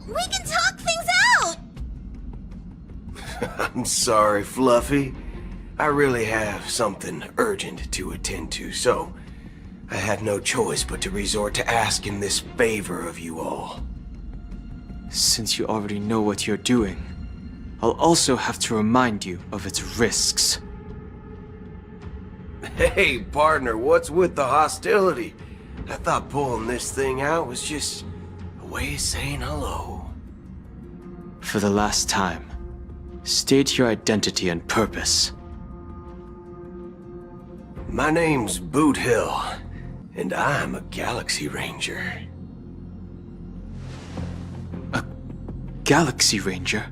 We can talk things out! I'm sorry, Fluffy. I really have something urgent to attend to, so I had no choice but to resort to asking this favor of you all. Since you already know what you're doing, I'll also have to remind you of its risks. Hey, partner, what's with the hostility? I thought pulling this thing out was just a way of saying hello. For the last time, state your identity and purpose. My name's Boot Hill, and I'm a Galaxy Ranger. A Galaxy Ranger?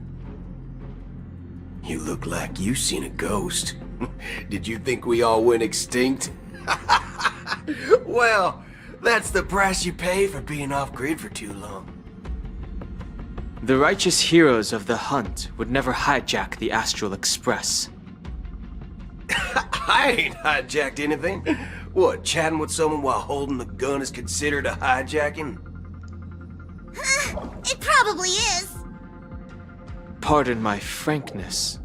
You look like you seen a ghost. Did you think we all went extinct? Well, that's the price you pay for being off-grid for too long. The righteous heroes of the hunt would never hijack the Astral Express. I ain't hijacked anything. What, chatting with someone while holding the gun is considered a hijacking? It probably is. Pardon my frankness,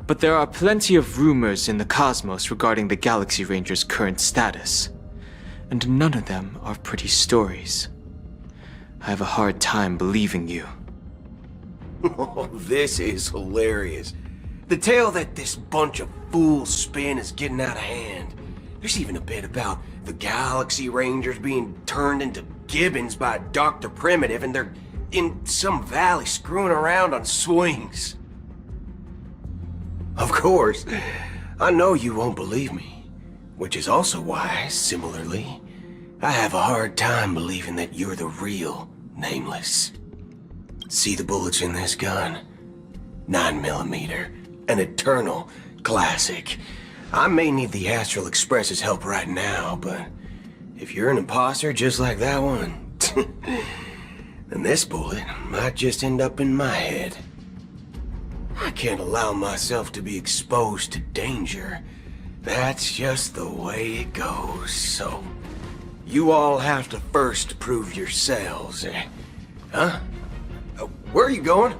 but there are plenty of rumors in the cosmos regarding the Galaxy Ranger's current status, and none of them are pretty stories. I have a hard time believing you. Oh, this is hilarious. The tale that this bunch of fools spin is getting out of hand. There's even a bit about the Galaxy Rangers being turned into gibbons by Dr. Primitive, and they're in some valley screwing around on swings. Of course, I know you won't believe me, which is also why, similarly, I have a hard time believing that you're the real Nameless. See the bullets in this gun? 9mm, an eternal classic. I may need the Astral Express's help right now, but if you're an imposter just like that one, then this bullet might just end up in my head. I can't allow myself to be exposed to danger. That's just the way it goes, so you all have to first prove yourselves, Huh? Where are you going?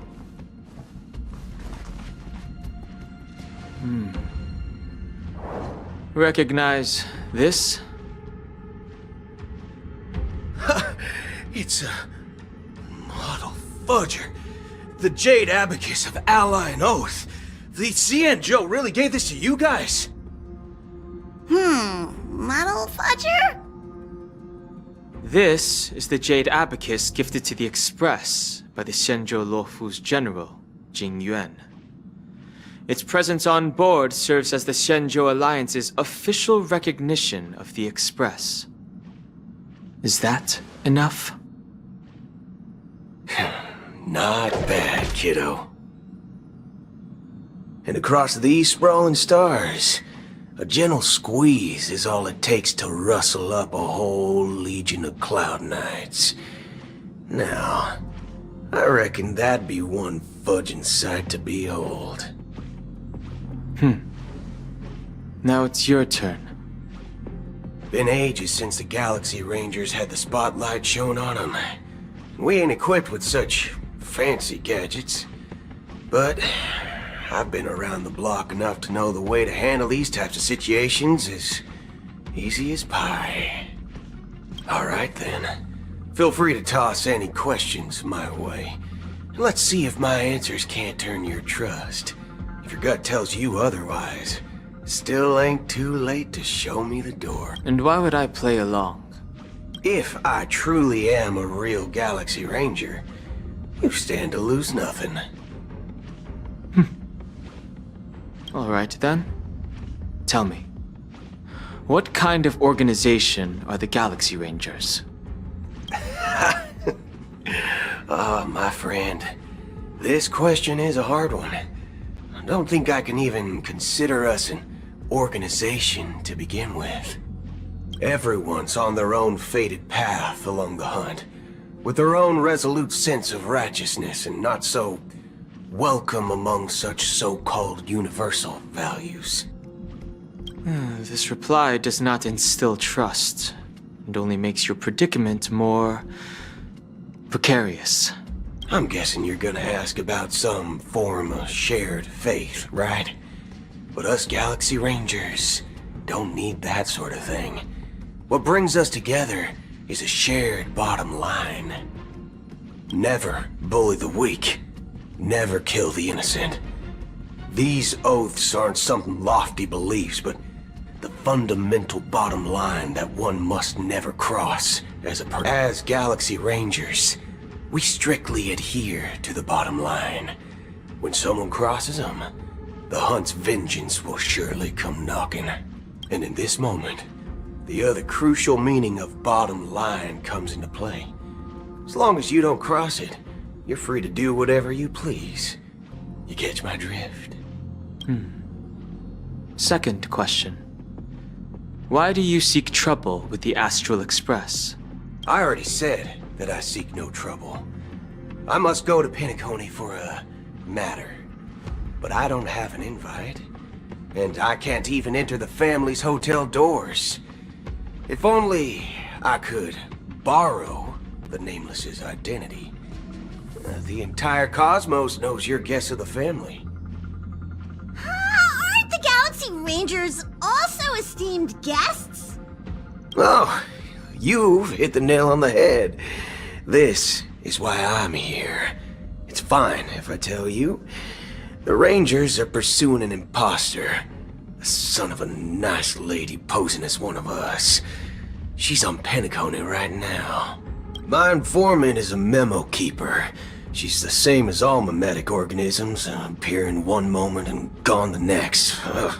Recognize this? It's a model fudger. The Jade Abacus of Ally and Oath. The CN Joe really gave this to you guys? Model fudger? This is the Jade Abacus gifted to the Express by the Xianzhou Luofu's general, Jing Yuan. Its presence on board serves as the Xianzhou Alliance's official recognition of the Express. Is that enough? Not bad, kiddo. And across these sprawling stars, a gentle squeeze is all it takes to rustle up a whole legion of Cloud Knights. Now, I reckon that'd be one fudging sight to behold. Now it's your turn. Been ages since the Galaxy Rangers had the spotlight shone on them. We ain't equipped with such fancy gadgets. But I've been around the block enough to know the way to handle these types of situations is easy as pie. Alright then. Feel free to toss any questions my way. And let's see if my answers can't turn your trust. If your gut tells you otherwise, still ain't too late to show me the door. And why would I play along? If I truly am a real Galaxy Ranger, you stand to lose nothing. Alright then. Tell me, what kind of organization are the Galaxy Rangers? Oh, my friend, this question is a hard one. I don't think I can even consider us an organization to begin with. Everyone's on their own fated path along the hunt, with their own resolute sense of righteousness and not so welcome among such so-called universal values. This reply does not instill trust, and only makes your predicament more precarious. I'm guessing you're gonna ask about some form of shared faith, right? But us Galaxy Rangers don't need that sort of thing. What brings us together is a shared bottom line. Never bully the weak. Never kill the innocent. These oaths aren't some lofty beliefs, but the fundamental bottom line that one must never cross as Galaxy Rangers. We strictly adhere to the bottom line. When someone crosses them, the hunt's vengeance will surely come knocking. And in this moment, the other crucial meaning of bottom line comes into play. As long as you don't cross it, you're free to do whatever you please. You catch my drift? Second question. Why do you seek trouble with the Astral Express? I already said that I seek no trouble. I must go to Penacony for a matter. But I don't have an invite. And I can't even enter the family's hotel doors. If only I could borrow the Nameless's identity. The entire cosmos knows you're guest of the family. Aren't the Galaxy Rangers also esteemed guests? Oh, you've hit the nail on the head. This is why I'm here. It's fine if I tell you. The Rangers are pursuing an imposter. A son of a nice lady posing as one of us. She's on Penacony right now. My informant is a memo keeper. She's the same as all mimetic organisms, appearing one moment and gone the next. Ugh.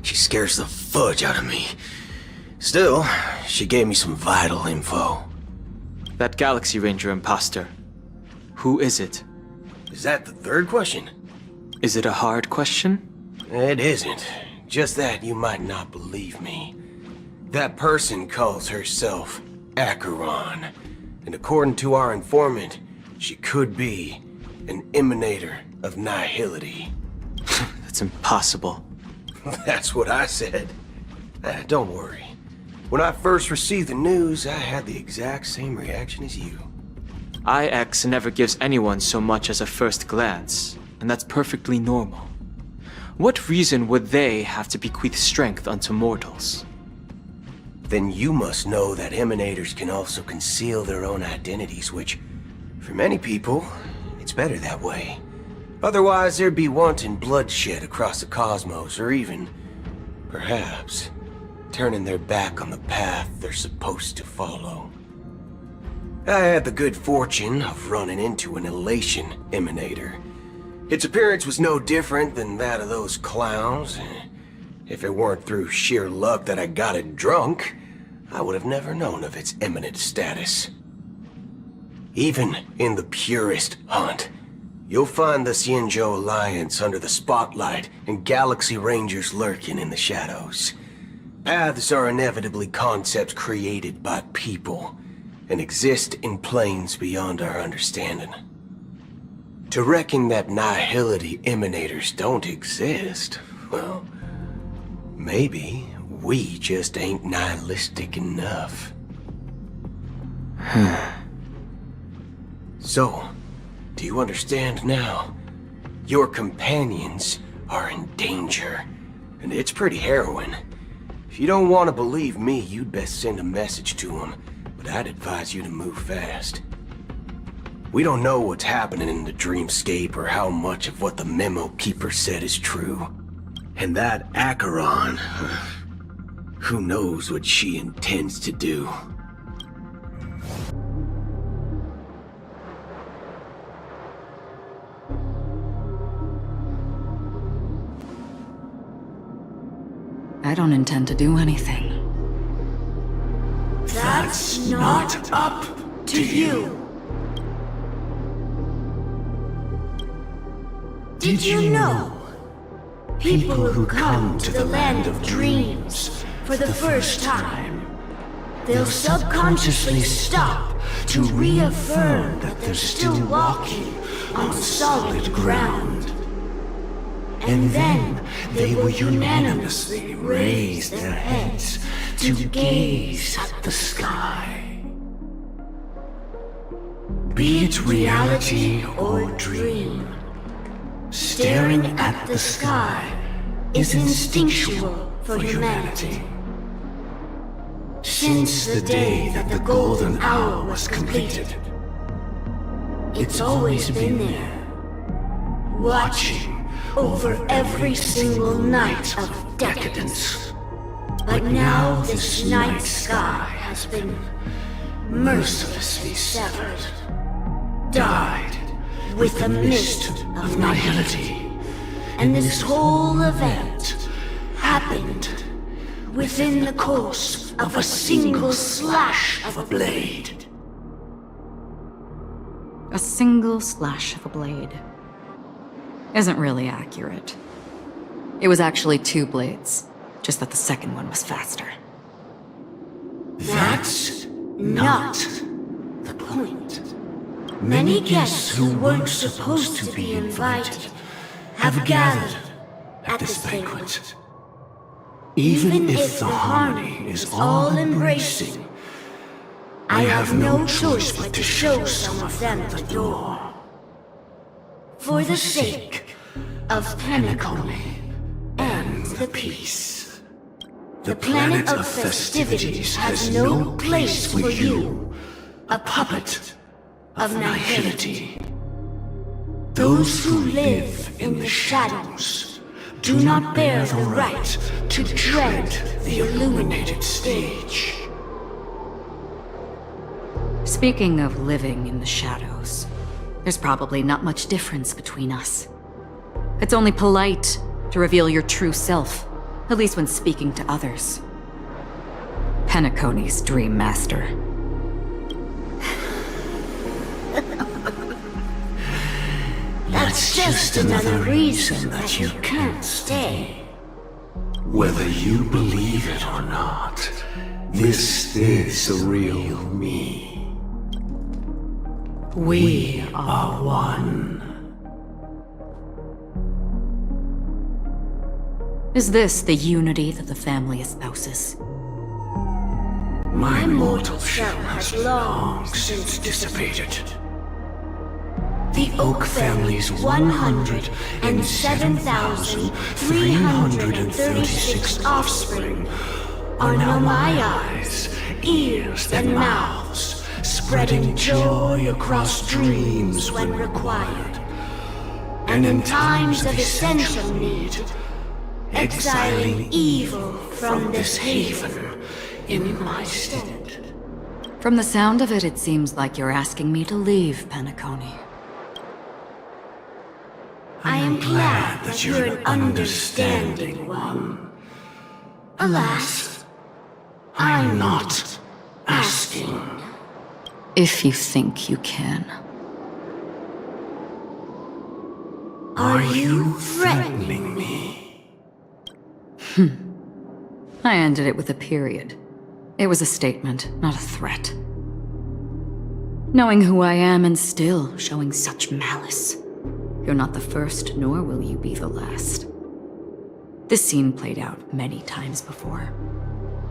She scares the fudge out of me. Still, she gave me some vital info. That Galaxy Ranger imposter. Who is it? Is that the third question? Is it a hard question? It isn't. Just that you might not believe me. That person calls herself Acheron. And according to our informant, she could be an emanator of nihility. That's impossible. That's what I said. Don't worry. When I first received the news, I had the exact same reaction as you. IX never gives anyone so much as a first glance, and that's perfectly normal. What reason would they have to bequeath strength unto mortals? Then you must know that emanators can also conceal their own identities, which, for many people, it's better that way. Otherwise, there'd be wanton bloodshed across the cosmos, or even, perhaps, turning their back on the path they're supposed to follow. I had the good fortune of running into an elation emanator. Its appearance was no different than that of those clowns. If it weren't through sheer luck that I got it drunk, I would have never known of its eminent status. Even in the purest hunt, you'll find the Xianzhou Alliance under the spotlight and Galaxy Rangers lurking in the shadows. Paths are inevitably concepts created by people and exist in planes beyond our understanding. To reckon that nihility emanators don't exist, well, maybe we just ain't nihilistic enough. So, do you understand now? Your companions are in danger, and it's pretty harrowing. If you don't want to believe me, you'd best send a message to them, but I'd advise you to move fast. We don't know what's happening in the dreamscape or how much of what the memo keeper said is true. And that Acheron, who knows what she intends to do. I don't intend to do anything. That's not up to you. Did you know? People who come to the land of dreams for the first time, they'll subconsciously stop to reaffirm that they're still walking on solid ground. And then they will unanimously raise their heads to gaze at the sky. Be it reality or dream, staring at the sky is instinctual for humanity. Since the day that the golden hour was completed, it's always been there, watching over every single night of decadence. But now this night sky has been mercilessly severed, dyed with the mist of nihility. And this whole event happened within the course of a single slash of a blade. A single slash of a blade isn't really accurate. It was actually 2 blades, just that the second one was faster. That's not the point. Many guests who weren't supposed to be invited have gathered at this banquet. Even if the harmony is all-embracing, I have no choice but to show some of them the door. For the sake of Penacony and the peace. The planet of festivities has no place for you, a puppet of nihility. Those who live in the shadows do not bear the right to tread the illuminated stage. Speaking of living in the shadows, there's probably not much difference between us. It's only polite to reveal your true self, at least when speaking to others. Penacony's Dream Master. That's just another reason that you can't stay. Whether you believe it or not, this is the real me. We are one. Is this the unity that the family espouses? My mortal shell has long since dissipated. The Oak family's 107,336 offspring are now my eyes, ears, and mouths, spreading joy across dreams when required, and in times of essential need, exiling evil from this haven in my stead. From the sound of it, it seems like you're asking me to leave Penacony. I am glad that you're an understanding one. Alas, I'm not asking. If you think you can. Are you threatening me? I ended it with a period. It was a statement, not a threat. Knowing who I am and still showing such malice. You're not the first, nor will you be the last. This scene played out many times before.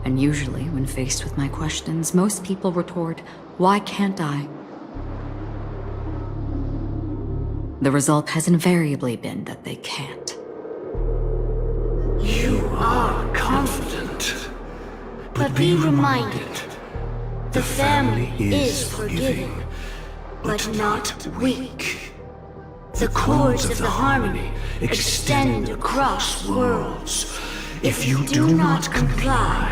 And usually, when faced with my questions, most people retort, "Why can't I?" The result has invariably been that they can't. You are confident. But be reminded, the family is forgiving, but not weak. The cords of the harmony extend across worlds. If you do not comply,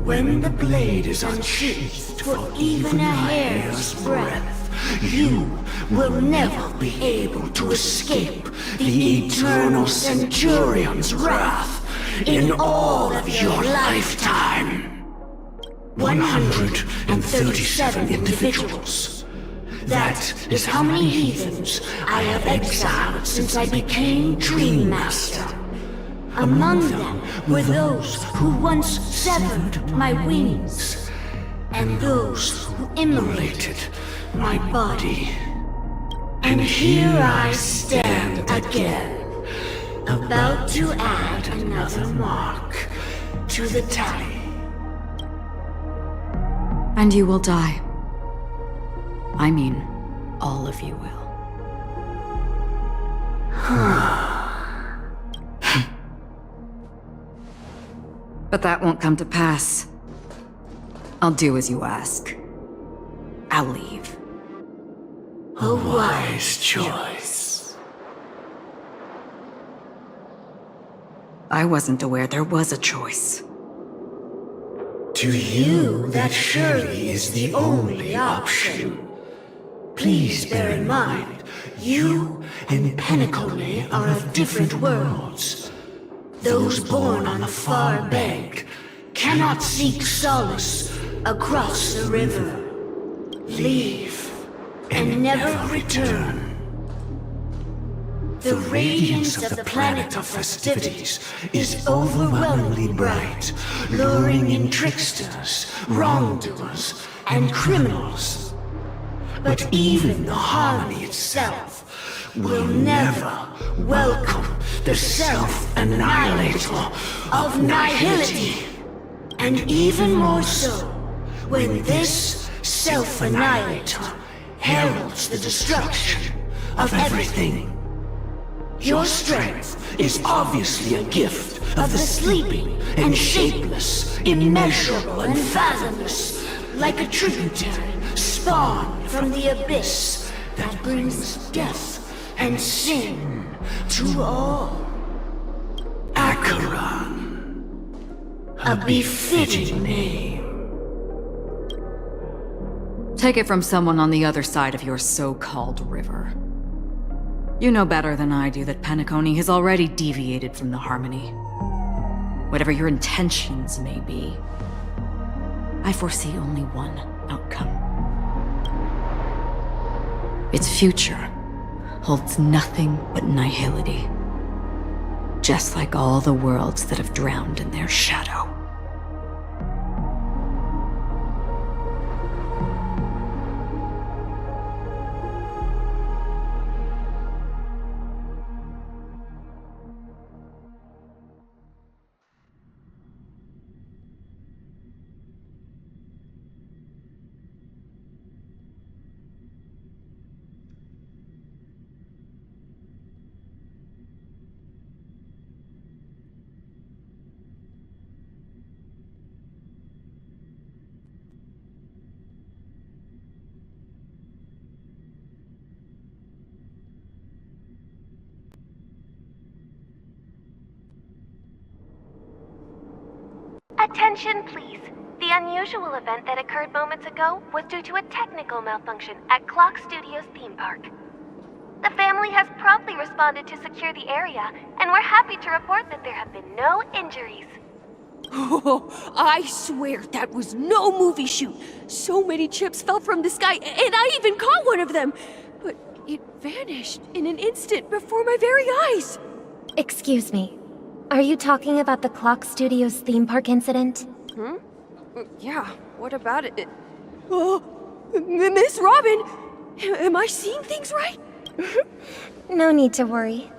when the blade is unsheathed for even a hair's breadth, you will never be able to escape the eternal Centurion's wrath in all of your lifetime. 137 individuals. That is how many heathens I have exiled since I became Dream Master. Among them were those who once severed my wings, and those who immolated my body. And here I stand again, about to add another mark to the tally. And you will die. I mean, all of you will. But that won't come to pass. I'll do as you ask. I'll leave. A wise choice. I wasn't aware there was a choice. To you, that surely is the only option. Please bear in mind, you and Penacony are of different worlds. Those born on the far bank cannot seek solace across the river. Leave and never return. The radiance of the planet of festivities is overwhelmingly bright, luring in tricksters, wrongdoers, and criminals. But even the harmony itself will never welcome the self-annihilator of nihility. And even more so, when this self-annihilator heralds the destruction of everything. Your strength is obviously a gift of the sleeping and shapeless, immeasurable and fathomless, like a tributary spawned from the abyss that brings death and sin to all. Acheron, a befitting name. Take it from someone on the other side of your so-called river. You know better than I do that Penacony has already deviated from the harmony. Whatever your intentions may be, I foresee only one outcome. Its future holds nothing but nihility. Just like all the worlds that have drowned in their shadow. Attention, please. The unusual event that occurred moments ago was due to a technical malfunction at Clock Studios theme park. The family has promptly responded to secure the area, and we're happy to report that there have been no injuries. Oh, I swear that was no movie shoot. So many chips fell from the sky, and I even caught one of them. But it vanished in an instant before my very eyes. Excuse me. Are you talking about the Clock Studios theme park incident? Yeah, what about it? Oh, Miss Robin! Am I seeing things right? No need to worry.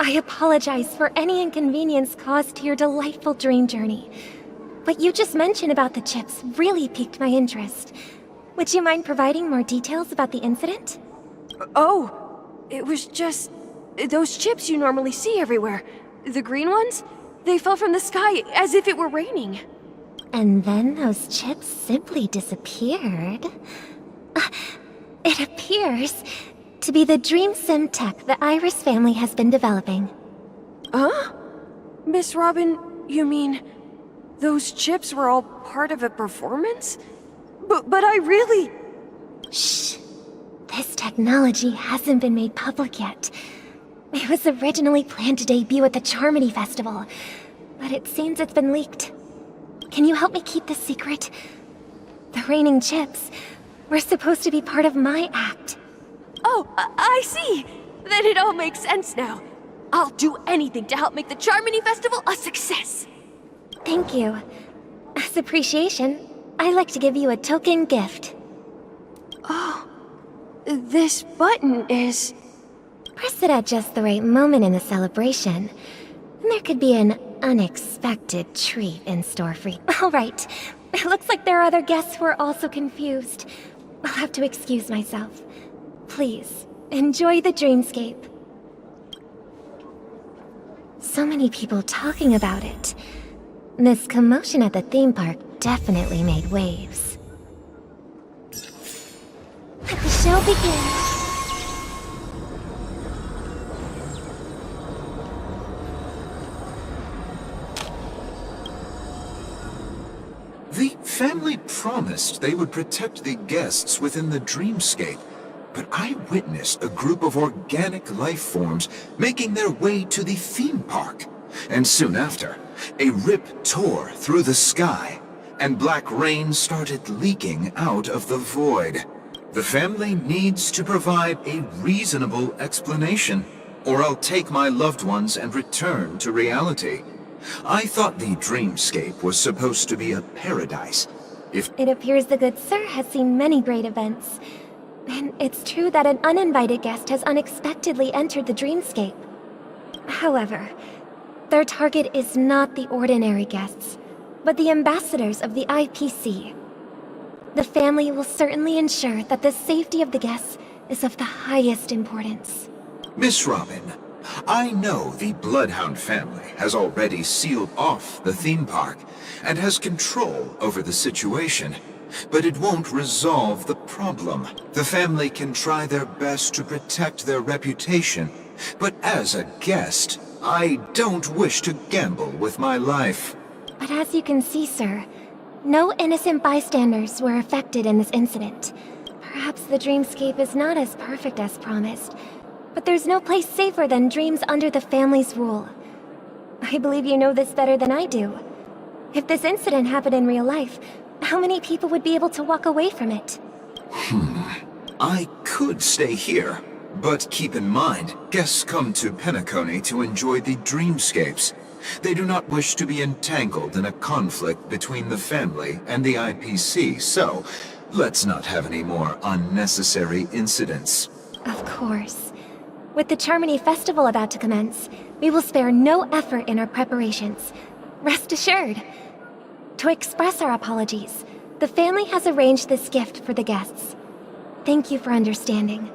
I apologize for any inconvenience caused to your delightful dream journey. What you just mentioned about the chips really piqued my interest. Would you mind providing more details about the incident? Oh, it was just those chips you normally see everywhere. The green ones? They fell from the sky as if it were raining. And then those chips simply disappeared. It appears to be the dream sim tech the Iris family has been developing. Huh? Miss Robin, you mean those chips were all part of a performance? But I really... Shh. This technology hasn't been made public yet. It was originally planned to debut at the Charmony Festival, but it seems it's been leaked. Can you help me keep this secret? The raining chips were supposed to be part of my act. Oh, I see. Then it all makes sense now. I'll do anything to help make the Charmony Festival a success. Thank you. As appreciation, I'd like to give you a token gift. Oh, this button is... Press it at just the right moment in the celebration. There could be an unexpected treat in store for you. All right. It looks like there are other guests who are also confused. I'll have to excuse myself. Please, enjoy the dreamscape. So many people talking about it. This commotion at the theme park definitely made waves. Let the show begin. The family promised they would protect the guests within the dreamscape, but I witnessed a group of organic life forms making their way to the theme park. And soon after, a rip tore through the sky, and black rain started leaking out of the void. The family needs to provide a reasonable explanation, or I'll take my loved ones and return to reality. I thought the dreamscape was supposed to be a paradise. It appears the good sir has seen many great events. And it's true that an uninvited guest has unexpectedly entered the dreamscape. However, their target is not the ordinary guests, but the ambassadors of the IPC. The family will certainly ensure that the safety of the guests is of the highest importance. Miss Robin, I know the Bloodhound family has already sealed off the theme park and has control over the situation, but it won't resolve the problem. The family can try their best to protect their reputation, but as a guest, I don't wish to gamble with my life. But as you can see, sir, no innocent bystanders were affected in this incident. Perhaps the dreamscape is not as perfect as promised, but there's no place safer than dreams under the family's rule. I believe you know this better than I do. If this incident happened in real life, how many people would be able to walk away from it? I could stay here, but keep in mind, guests come to Penacony to enjoy the dreamscapes. They do not wish to be entangled in a conflict between the family and the IPC, so let's not have any more unnecessary incidents. Of course. With the Charmony Festival about to commence, we will spare no effort in our preparations. Rest assured. To express our apologies, the family has arranged this gift for the guests. Thank you for understanding.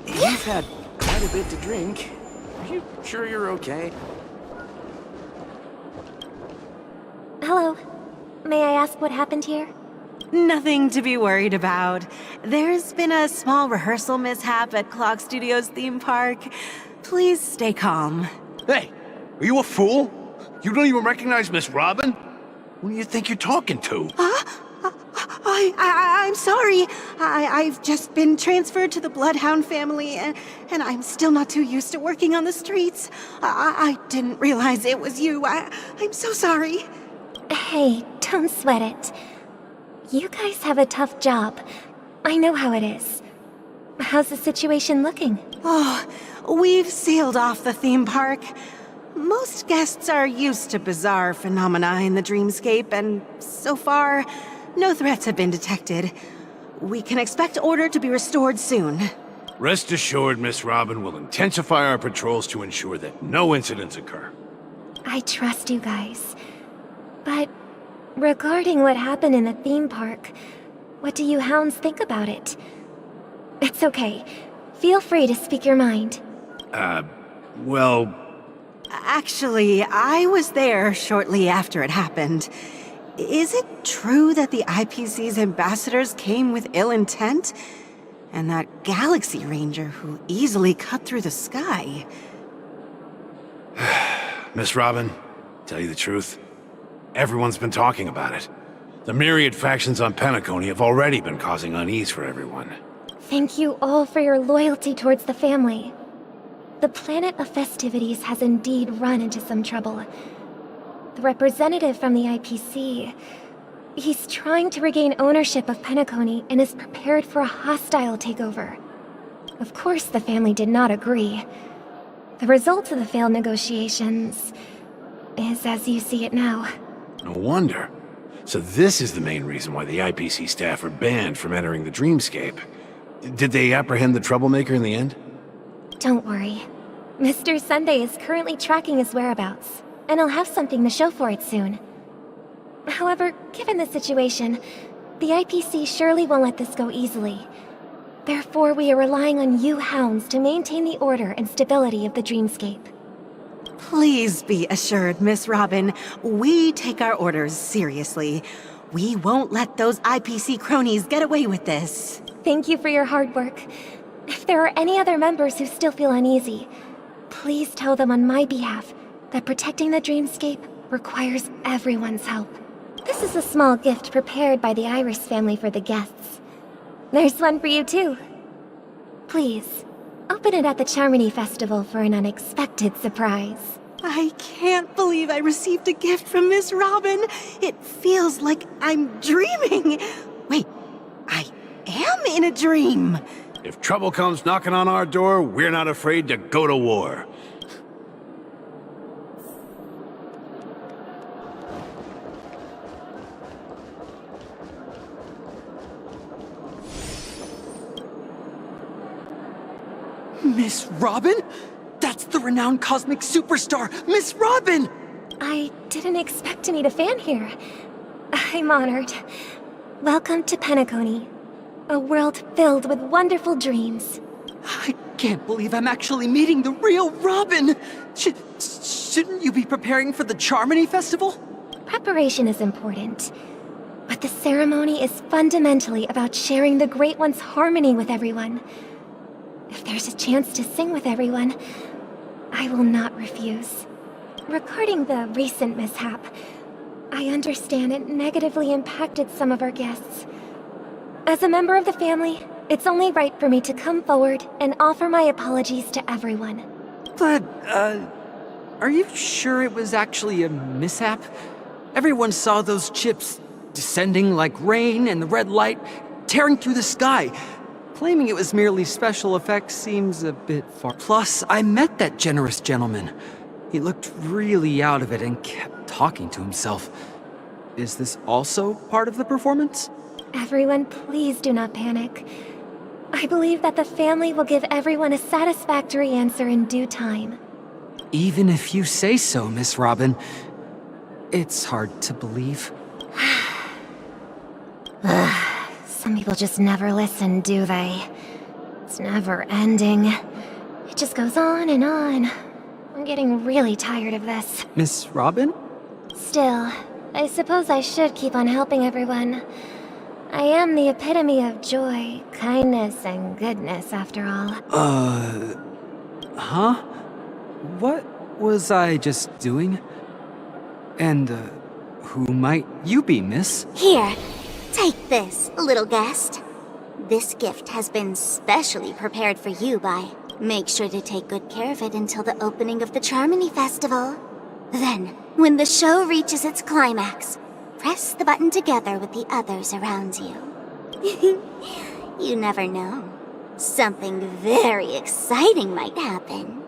You've had quite a bit to drink. Are you sure you're okay? Hello. May I ask what happened here? Nothing to be worried about. There's been a small rehearsal mishap at Clock Studios theme park. Please stay calm. Hey, are you a fool? You don't even recognize Miss Robin? Who do you think you're talking to? I'm sorry. I've just been transferred to the Bloodhound family, and I'm still not too used to working on the streets. I didn't realize it was you. I'm so sorry. Hey, don't sweat it. You guys have a tough job. I know how it is. How's the situation looking? Oh, we've sealed off the theme park. Most guests are used to bizarre phenomena in the dreamscape, and so far, no threats have been detected. We can expect order to be restored soon. Rest assured, Miss Robin will intensify our patrols to ensure that no incidents occur. I trust you guys. But regarding what happened in the theme park, what do you hounds think about it? It's okay. Feel free to speak your mind. Well... Actually, I was there shortly after it happened. Is it true that the IPC's ambassadors came with ill intent? And that Galaxy Ranger who easily cut through the sky? Miss Robin, tell you the truth, everyone's been talking about it. The myriad factions on Penacony have already been causing unease for everyone. Thank you all for your loyalty towards the family. The planet of festivities has indeed run into some trouble. The representative from the IPC, he's trying to regain ownership of Penacony and is prepared for a hostile takeover. Of course, the family did not agree. The result of the failed negotiations is as you see it now. No wonder. So this is the main reason why the IPC staff are banned from entering the dreamscape. Did they apprehend the troublemaker in the end? Don't worry. Mr. Sunday is currently tracking his whereabouts, and I'll have something to show for it soon. However, given the situation, The IPC surely won't let this go easily. Therefore, we are relying on you hounds to maintain the order and stability of the dreamscape. Please be assured, Miss Robin, we take our orders seriously. We won't let those IPC cronies get away with this. Thank you for your hard work. If there are any other members who still feel uneasy, please tell them on my behalf that protecting the dreamscape requires everyone's help. This is a small gift prepared by the Iris family for the guests. There's one for you too. Please, open it at the Charmony Festival for an unexpected surprise. I can't believe I received a gift from Miss Robin. It feels like I'm dreaming. Wait, I am in a dream. If trouble comes knocking on our door, we're not afraid to go to war. Miss Robin? That's the renowned cosmic superstar, Miss Robin! I didn't expect to meet a fan here. I'm honored. Welcome to Penacony, a world filled with wonderful dreams. I can't believe I'm actually meeting the real Robin! Shouldn't you be preparing for the Charmony Festival? Preparation is important, but the ceremony is fundamentally about sharing the Great One's harmony with everyone. If there's a chance to sing with everyone, I will not refuse. Regarding the recent mishap, I understand it negatively impacted some of our guests. As a member of the family, it's only right for me to come forward and offer my apologies to everyone. But, are you sure it was actually a mishap? Everyone saw those chips descending like rain and the red light tearing through the sky. Claiming it was merely special effects seems a bit far. Plus, I met that generous gentleman. He looked really out of it and kept talking to himself. Is this also part of the performance? Everyone, please do not panic. I believe that the family will give everyone a satisfactory answer in due time. Even if you say so, Miss Robin, it's hard to believe. Some people just never listen, do they? It's never ending. It just goes on and on. I'm getting really tired of this. Miss Robin? Still, I suppose I should keep on helping everyone. I am the epitome of joy, kindness, and goodness, after all. Huh? What was I just doing? And, who might you be, miss? Here, take this, little guest. This gift has been specially prepared for you by... Make sure to take good care of it until the opening of the Charmony Festival. Then, when the show reaches its climax, press the button together with the others around you. You never know. Something very exciting might happen.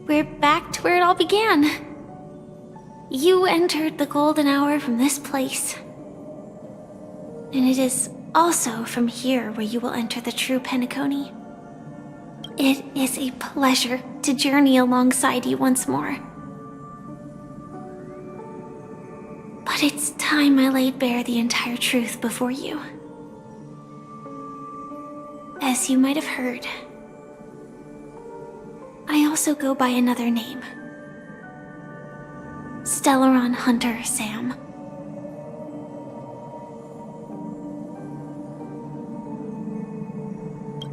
We're back to where it all began. You entered the golden hour from this place. And it is also from here where you will enter the true Penacony. It is a pleasure to journey alongside you once more. But it's time I laid bare the entire truth before you. As you might have heard, I also go by another name. Stellaron Hunter Sam.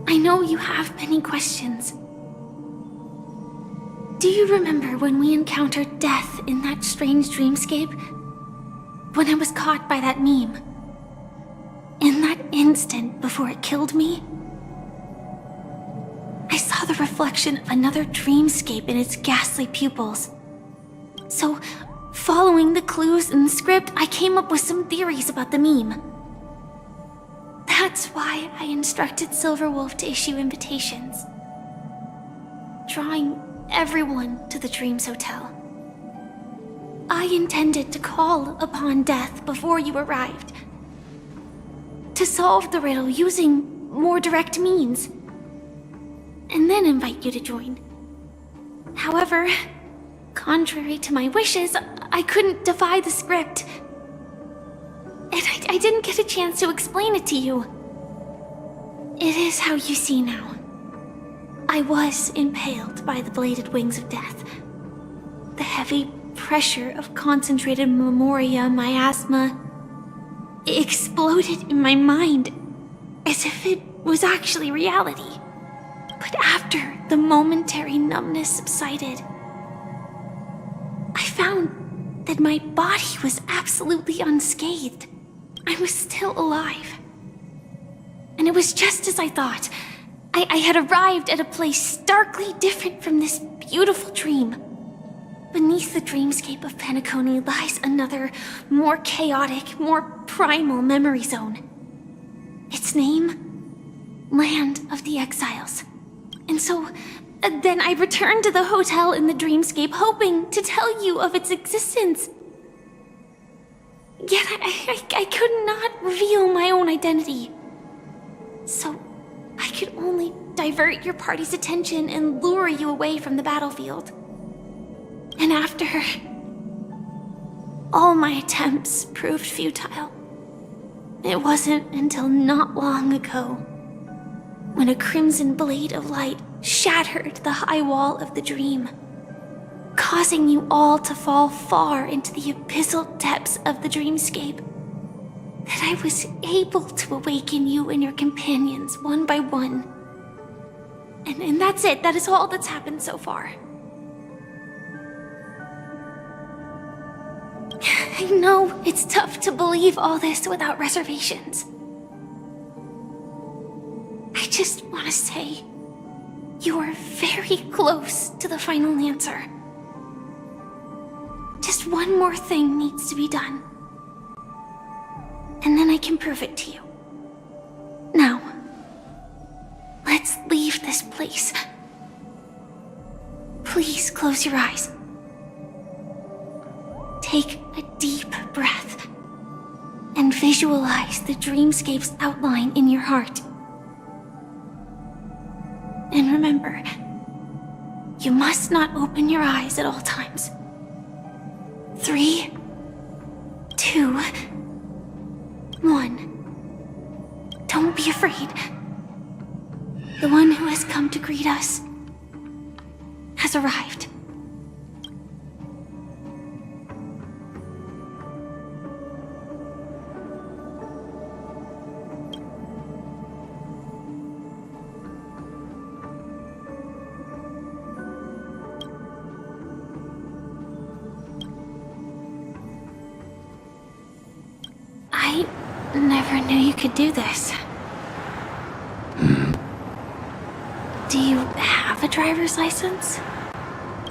I know you have many questions. Do you remember when we encountered death in that strange dreamscape? When I was caught by that meme? In that instant before it killed me? I saw the reflection of another dreamscape in its ghastly pupils. So, following the clues in the script, I came up with some theories about the meme. That's why I instructed Silverwolf to issue invitations. drawing everyone to the Dreams Hotel. I intended to call upon death before you arrived, to solve the riddle using more direct means, and then invite you to join. However, contrary to my wishes, I couldn't defy the script. And I didn't get a chance to explain it to you. It is how you see now. I was impaled by the bladed wings of death. The heavy pressure of concentrated memoria miasma exploded in my mind as if it was actually reality. But after the momentary numbness subsided, I found that my body was absolutely unscathed. I was still alive. And it was just as I thought. I had arrived at a place starkly different from this beautiful dream. Beneath the dreamscape of Penacony lies another, more chaotic, more primal memory zone. Its name? Land of the Exiles. And so, then I returned to the hotel in the dreamscape, hoping to tell you of its existence. Yet I could not reveal my own identity. So, I could only divert your party's attention and lure you away from the battlefield. And after, all my attempts proved futile. It wasn't until not long ago, when a crimson blade of light shattered the high wall of the dream, causing you all to fall far into the abyssal depths of the dreamscape, that I was able to awaken you and your companions one by one. And that's it. That is all that's happened so far. I know it's tough to believe all this without reservations. I just want to say, you are very close to the final answer. Just one more thing needs to be done. And then I can prove it to you. Now, let's leave this place. Please close your eyes. Take a deep breath and visualize the dreamscape's outline in your heart. And remember, you must not open your eyes at all times. 3, 2, 1. Don't be afraid. The one who has come to greet us has arrived. I never knew you could do this. Do you have a driver's license?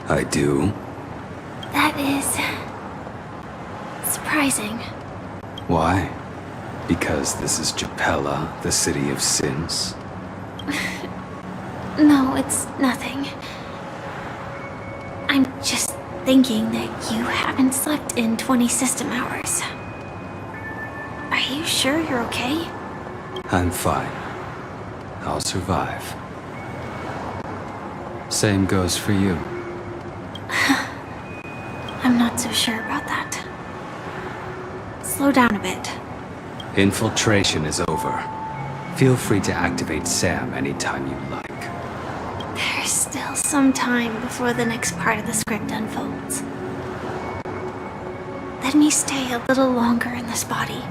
I do. That is surprising. Why? Because this is Japella, the city of sins? No, it's nothing. I'm just thinking that you haven't slept in 20 system hours. Are you sure you're okay? I'm fine. I'll survive. Same goes for you. I'm not so sure about that. Slow down a bit. Infiltration is over. Feel free to activate Sam anytime you like. There's still some time before the next part of the script unfolds. Let me stay a little longer in this body.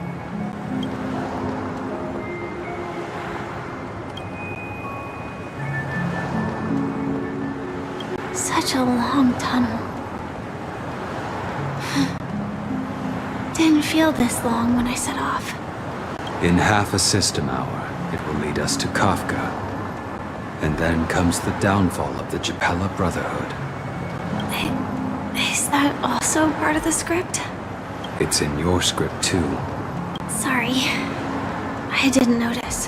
Such a long tunnel. Didn't feel this long when I set off. In half a system hour, it will lead us to Kafka. And then comes the downfall of the Japella Brotherhood. Is that also part of the script? It's in your script too. Sorry. I didn't notice.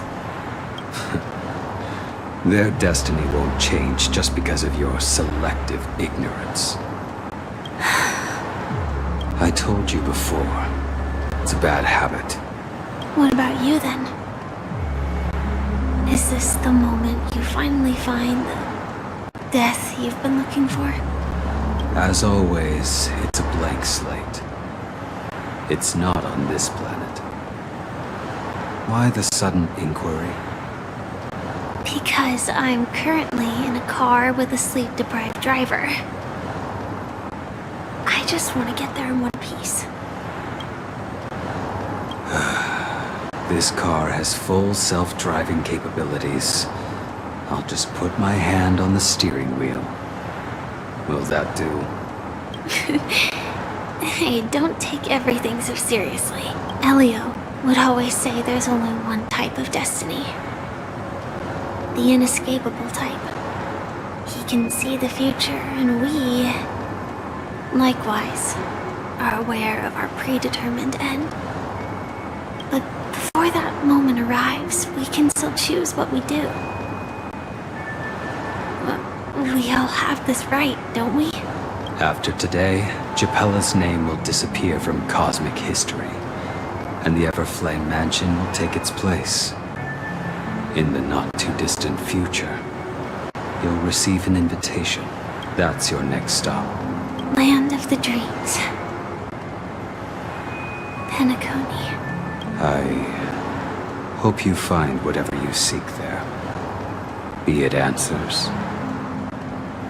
Their destiny won't change just because of your selective ignorance. I told you before, it's a bad habit. What about you then? Is this the moment you finally find the death you've been looking for? As always, it's a blank slate. It's not on this planet. Why the sudden inquiry? Because I'm currently in a car with a sleep-deprived driver. I just want to get there in one piece. This car has full self-driving capabilities. I'll just put my hand on the steering wheel. Will that do? Hey, don't take everything so seriously. Elio would always say there's only one type of destiny. The inescapable type. He can see the future, and we, likewise, are aware of our predetermined end. But before that moment arrives, we can still choose what we do. We all have this right, don't we? After today, Japella's name will disappear from cosmic history, and the Everflame Mansion will take its place. In the not-too-distant future, you'll receive an invitation. That's your next stop. Land of the Dreams. Penacony. I hope you find whatever you seek there. Be it answers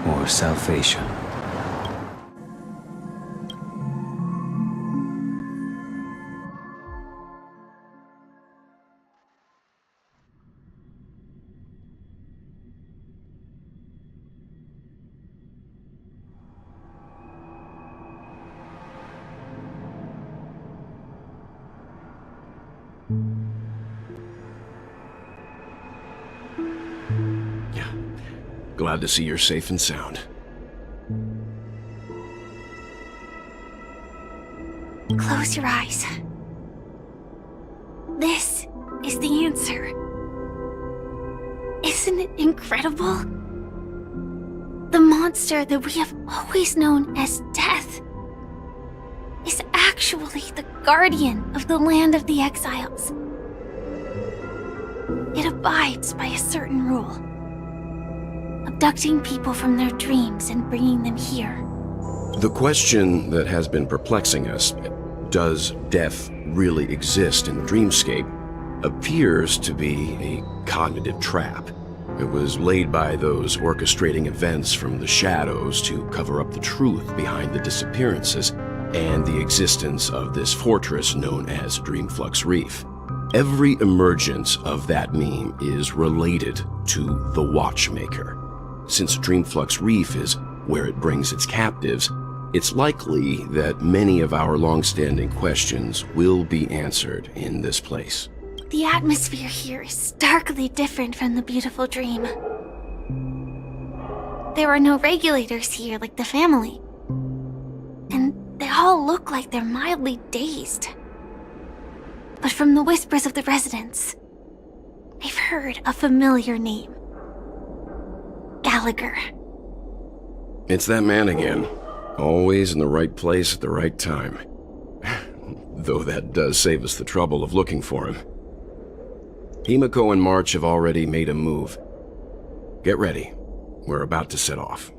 or salvation. Glad to see you're safe and sound. Close your eyes. This is the answer. Isn't it incredible? The monster that we have always known as Death is actually the guardian of the land of the exiles. It abides by a certain rule. Abducting people from their dreams and bringing them here. The question that has been perplexing us, does death really exist in the dreamscape, appears to be a cognitive trap. It was laid by those orchestrating events from the shadows to cover up the truth behind the disappearances and the existence of this fortress known as Dreamflux Reef. Every emergence of that meme is related to the Watchmaker. Since Dreamflux Reef is where it brings its captives, it's likely that many of our long-standing questions will be answered in this place. The atmosphere here is starkly different from the beautiful dream. There are no regulators here like the family. And they all look like they're mildly dazed. But from the whispers of the residents, I've heard a familiar name. Gallagher. It's that man again. Always in the right place at the right time. Though that does save us the trouble of looking for him. Himiko and March have already made a move. Get ready. We're about to set off.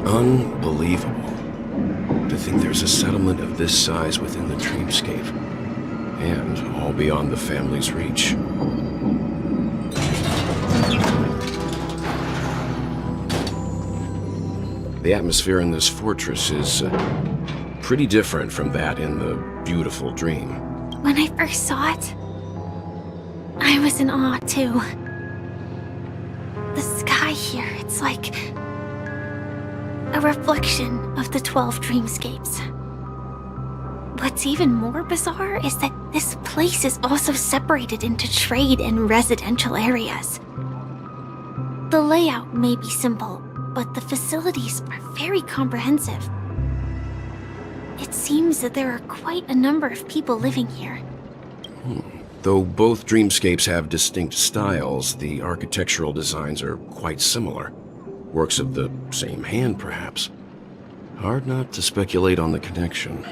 Unbelievable. To think there's a settlement of this size within the dreamscape. And all beyond the family's reach. The atmosphere in this fortress is pretty different from that in the beautiful dream. When I first saw it, I was in awe too. The sky here, it's like a reflection of the 12 dreamscapes. What's even more bizarre is that this place is also separated into trade and residential areas. The layout may be simple, but the facilities are very comprehensive. It seems that there are quite a number of people living here. Though both dreamscapes have distinct styles, the architectural designs are quite similar. Works of the same hand, perhaps. Hard not to speculate on the connection.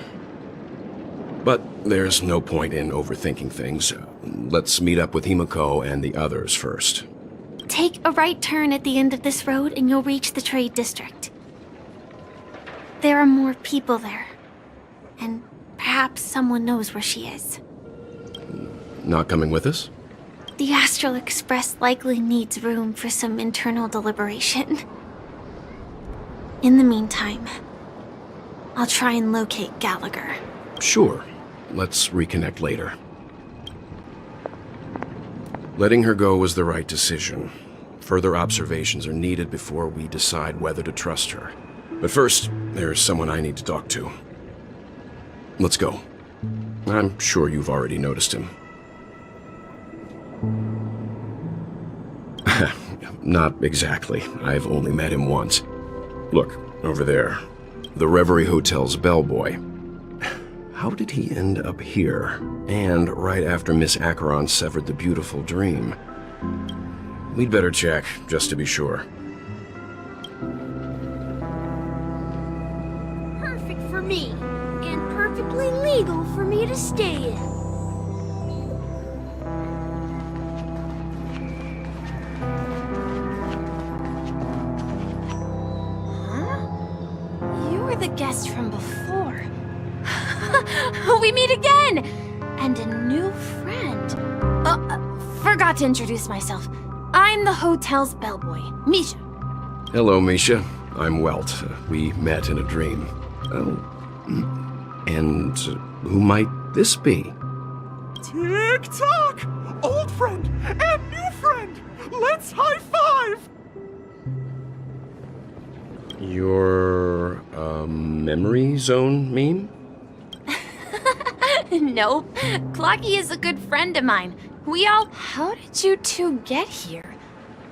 But there's no point in overthinking things. Let's meet up with Himiko and the others first. Take a right turn at the end of this road and you'll reach the trade district. There are more people there. And perhaps someone knows where she is. Not coming with us? The Astral Express likely needs room for some internal deliberation. In the meantime, I'll try and locate Gallagher. Sure. Let's reconnect later. Letting her go was the right decision. Further observations are needed before we decide whether to trust her. But first, there's someone I need to talk to. Let's go. I'm sure you've already noticed him. Not exactly. I've only met him once. Look, over there. The Reverie Hotel's bellboy. How did he end up here? And right after Miss Acheron severed the beautiful dream. We'd better check, just to be sure. Perfect for me, and perfectly legal for me to stay in. The guest from before. We meet again! And a new friend. Forgot to introduce myself. I'm the hotel's bellboy, Misha. Hello, Misha. I'm Welt. We met in a dream. Oh. And who might this be? Tick-tock! Old friend and new friend! Let's high-five! Your, memory zone meme? Nope. Clocky is a good friend of mine. How did you two get here?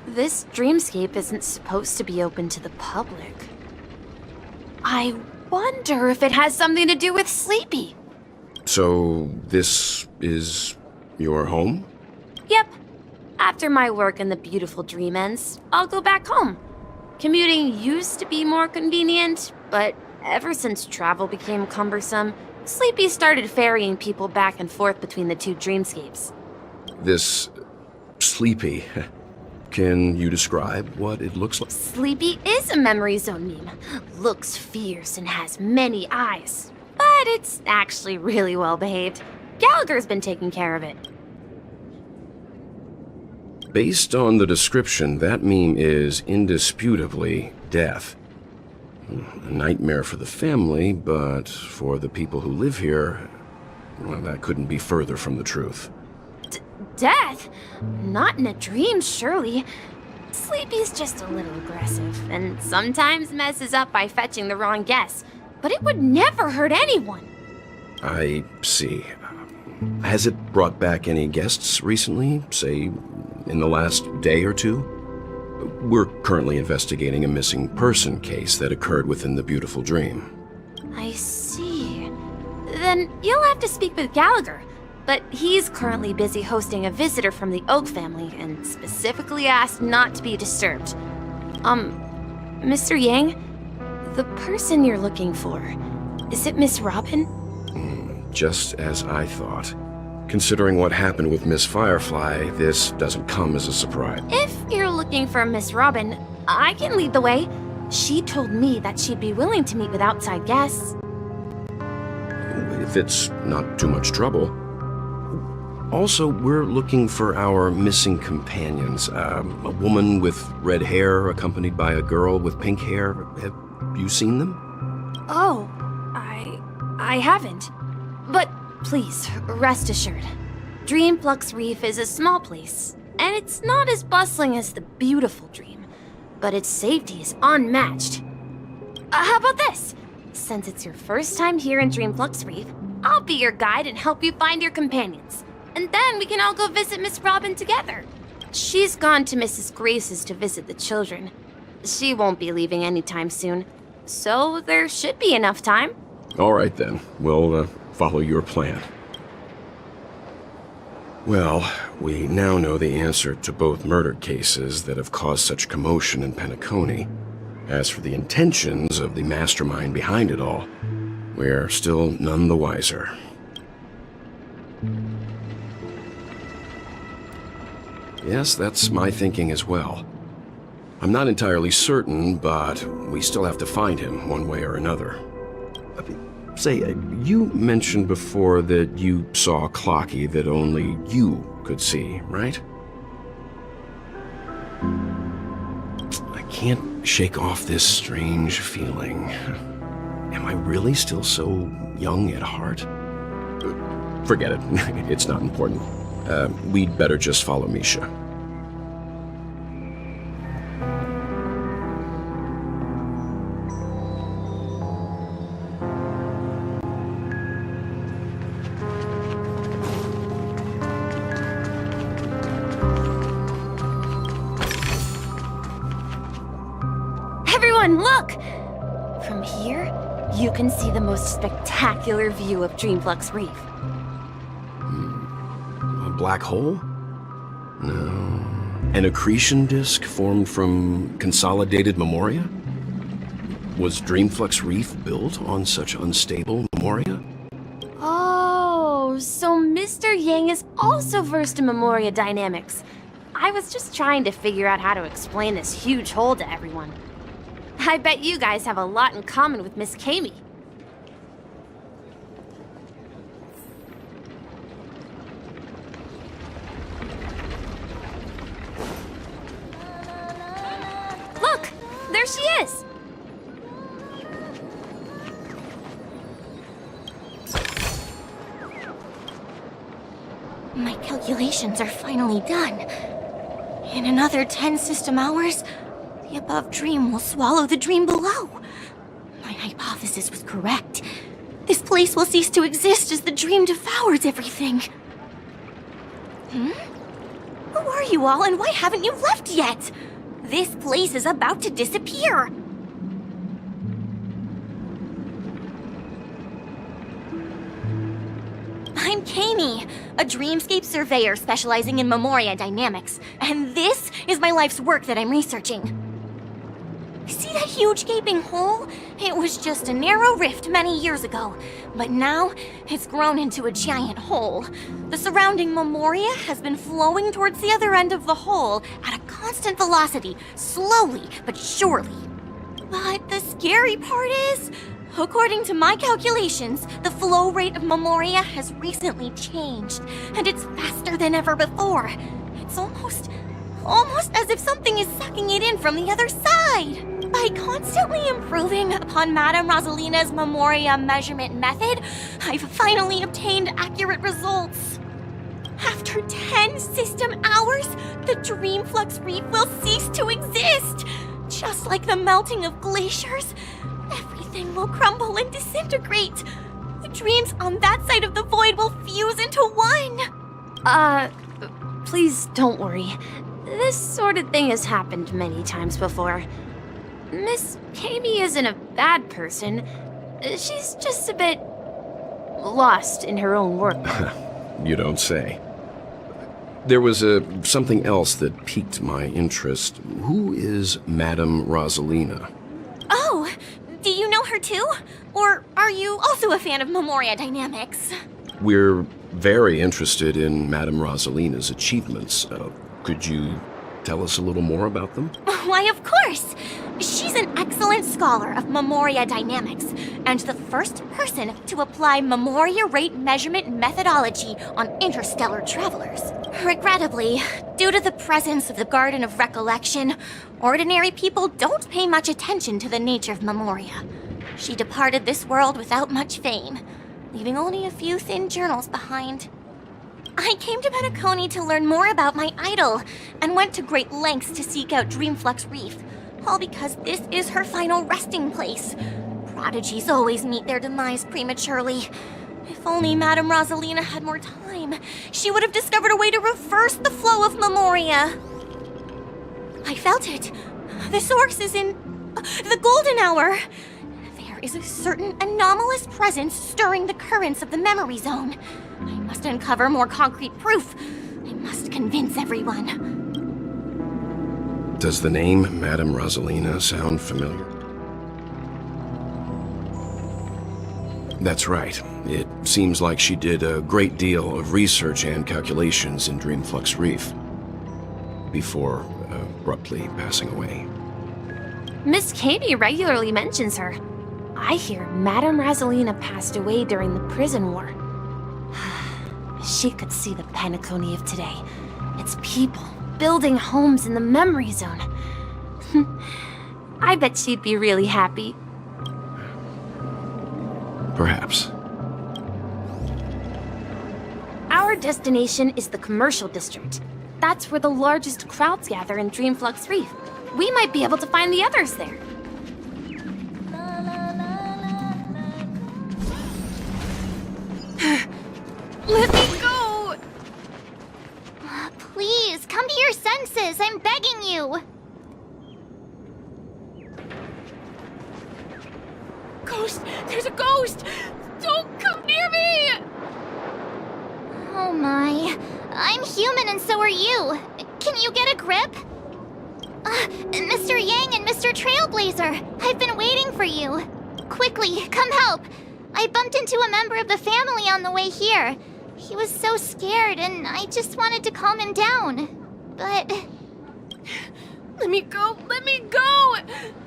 This dreamscape isn't supposed to be open to the public. I wonder if it has something to do with Sleepy. So, this is your home? Yep. After my work in the beautiful dream ends, I'll go back home. Commuting used to be more convenient, but ever since travel became cumbersome, Sleepy started ferrying people back and forth between the two dreamscapes. This Sleepy. Can you describe what it looks like? Sleepy is a memory zone meme. Looks fierce and has many eyes. But it's actually really well behaved. Gallagher's been taking care of it. Based on the description, that meme is indisputably death. A nightmare for the family, but for the people who live here, well, that couldn't be further from the truth. Death? Not in a dream, surely. Sleepy's just a little aggressive, and sometimes messes up by fetching the wrong guess. But it would never hurt anyone. I see. Has it brought back any guests recently, say, in the last day or two? We're currently investigating a missing person case that occurred within the beautiful dream. I see. Then you'll have to speak with Gallagher. But he's currently busy hosting a visitor from the Oak family and specifically asked not to be disturbed. Mr. Yang, the person you're looking for, is it Miss Robin? Just as I thought. Considering what happened with Miss Firefly, this doesn't come as a surprise. If you're looking for Miss Robin, I can lead the way. She told me that she'd be willing to meet with outside guests. If it's not too much trouble. Also, we're looking for our missing companions. A woman with red hair accompanied by a girl with pink hair. Have you seen them? Oh, I haven't. But please, rest assured. Dreamflux Reef is a small place, and it's not as bustling as the beautiful Dream, but its safety is unmatched. How about this? Since it's your first time here in Dreamflux Reef, I'll be your guide and help you find your companions. And then we can all go visit Miss Robin together. She's gone to Mrs. Grace's to visit the children. She won't be leaving anytime soon, so there should be enough time. All right then, we'll follow your plan. Well, we now know the answer to both murder cases that have caused such commotion in Penacony. As for the intentions of the mastermind behind it all, we're still none the wiser. Yes, that's my thinking as well. I'm not entirely certain, but we still have to find him one way or another. Say, you mentioned before that you saw Clocky that only you could see, right? I can't shake off this strange feeling. Am I really still so young at heart? Forget it. It's not important. We'd better just follow Misha. Everyone, look! From here, you can see the most spectacular view of Dreamflux Reef. A black hole? No. An accretion disk formed from consolidated memoria? Was Dreamflux Reef built on such unstable memoria? Oh, so Mr. Yang is also versed in memoria dynamics. I was just trying to figure out how to explain this huge hole to everyone. I bet you guys have a lot in common with Miss Kami. Look! There she is! My calculations are finally done. In another 10 system hours, the above dream will swallow the dream below. My hypothesis was correct. This place will cease to exist as the dream devours everything. Who are you all, and why haven't you left yet? This place is about to disappear. I'm Kami, a dreamscape surveyor specializing in memoria dynamics, and this is my life's work that I'm researching. See that huge gaping hole? It was just a narrow rift many years ago, but now it's grown into a giant hole. The surrounding memoria has been flowing towards the other end of the hole at a constant velocity, slowly but surely. But the scary part is, according to my calculations, the flow rate of memoria has recently changed, and it's faster than ever before. It's almost as if something is sucking it in from the other side. By constantly improving upon Madame Rosalina's memoria measurement method, I've finally obtained accurate results. After 10 system hours, the Dreamflux Reef will cease to exist. Just like the melting of glaciers, everything will crumble and disintegrate. The dreams on that side of the void will fuse into one. Please don't worry. This sort of thing has happened many times before. Miss Kami isn't a bad person. She's just a bit lost in her own work. You don't say. There was something else that piqued my interest. Who is Madame Rosalina? Oh, do you know her too? Or are you also a fan of memoria dynamics? We're very interested in Madame Rosalina's achievements. Could you tell us a little more about them? Why, of course! She's an excellent scholar of memoria dynamics, and the first person to apply Memoria rate measurement methodology on interstellar travelers. Regrettably, due to the presence of the Garden of Recollection, ordinary people don't pay much attention to the nature of Memoria. She departed this world without much fame, leaving only a few thin journals behind. I came to Penacony to learn more about my idol, and went to great lengths to seek out Dreamflux Reef, all because this is her final resting place. Prodigies always meet their demise prematurely. If only Madame Rosalina had more time, she would have discovered a way to reverse the flow of Memoria. I felt it. The source is in the golden hour. There is a certain anomalous presence stirring the currents of the memory zone. I must uncover more concrete proof. I must convince everyone. Does the name Madame Rosalina sound familiar? That's right. It seems like she did a great deal of research and calculations in Dreamflux Reef before abruptly passing away. Miss Katie regularly mentions her. I hear Madame Rosalina passed away during the prison war. She could see the Penacony of today. Its people building homes in the memory zone. I bet she'd be really happy. Perhaps. Our destination is the commercial district. That's where the largest crowds gather in Dreamflux Reef. We might be able to find the others there. Let me go! Please, come to your senses. I'm begging you. Ghost! There's a ghost! Don't come near me! Oh my. I'm human and so are you. Can you get a grip? Mr. Yang and Mr. Trailblazer, I've been waiting for you. Quickly, come help. I bumped into a member of the family on the way here. He was so scared and I just wanted to calm him down. But... Let me go! Let me go!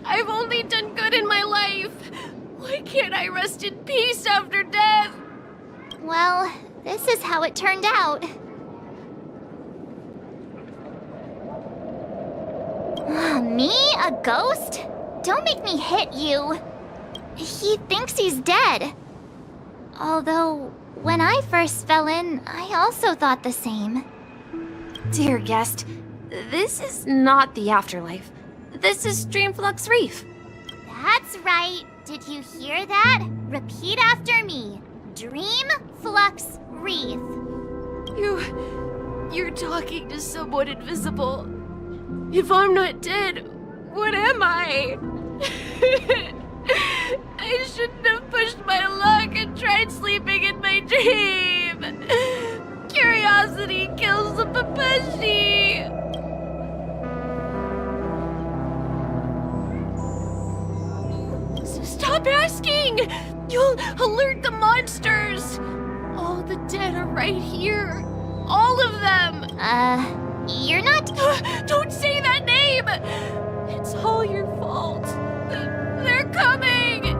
I've only done good in my life. Why can't I rest in peace after death? well, this is how it turned out. Me? A ghost? Don't make me hit you. He thinks he's dead. Although, when I first fell in, I also thought the same. Dear guest, this is not the afterlife. This is Dreamflux Reef. That's right. Did you hear that? Repeat after me. Dreamflux Reef. You're talking to someone invisible. If I'm not dead, what am I? I shouldn't have pushed my luck and tried sleeping in my dream. Curiosity kills the Papeshi. So stop asking. You'll alert the monsters. All the dead are right here. All of them. You're not... Don't say that name! It's all your fault. They're coming!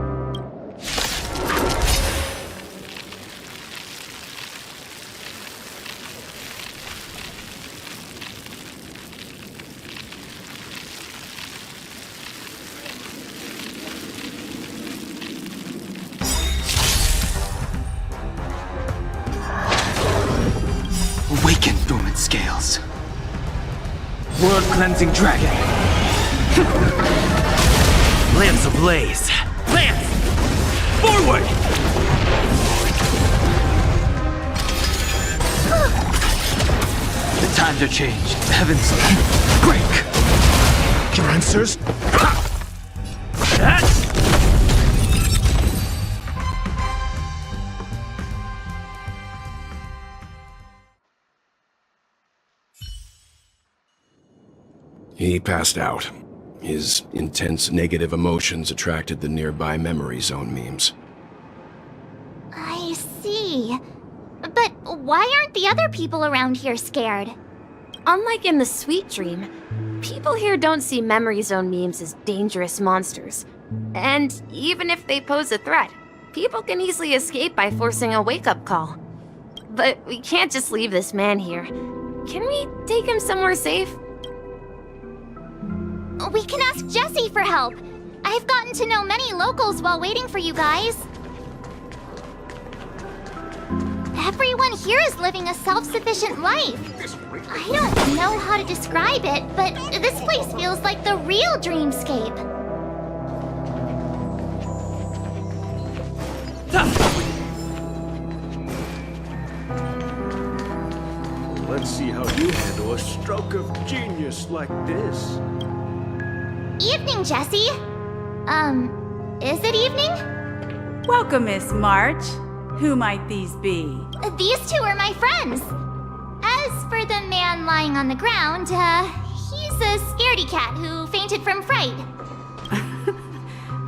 Awaken, dormant scales. World-cleansing dragon. Lance ablaze. Lance! Forward! The times are changed. The heavens break. Your answers? He passed out. His intense negative emotions attracted the nearby memory zone memes. I see. But why aren't the other people around here scared? Unlike in the Sweet Dream, people here don't see Memory Zone memes as dangerous monsters. And even if they pose a threat, people can easily escape by forcing a wake-up call. But we can't just leave this man here. Can we take him somewhere safe? We can ask Jessie for help. I've gotten to know many locals while waiting for you guys. Everyone here is living a self-sufficient life. I don't know how to describe it, but this place feels like the real dreamscape. Let's see how you handle a stroke of genius like this. Evening, Jessie. Is it evening? Welcome, Miss March. Who might these be? These two are my friends. As for the man lying on the ground, he's a scaredy cat who fainted from fright.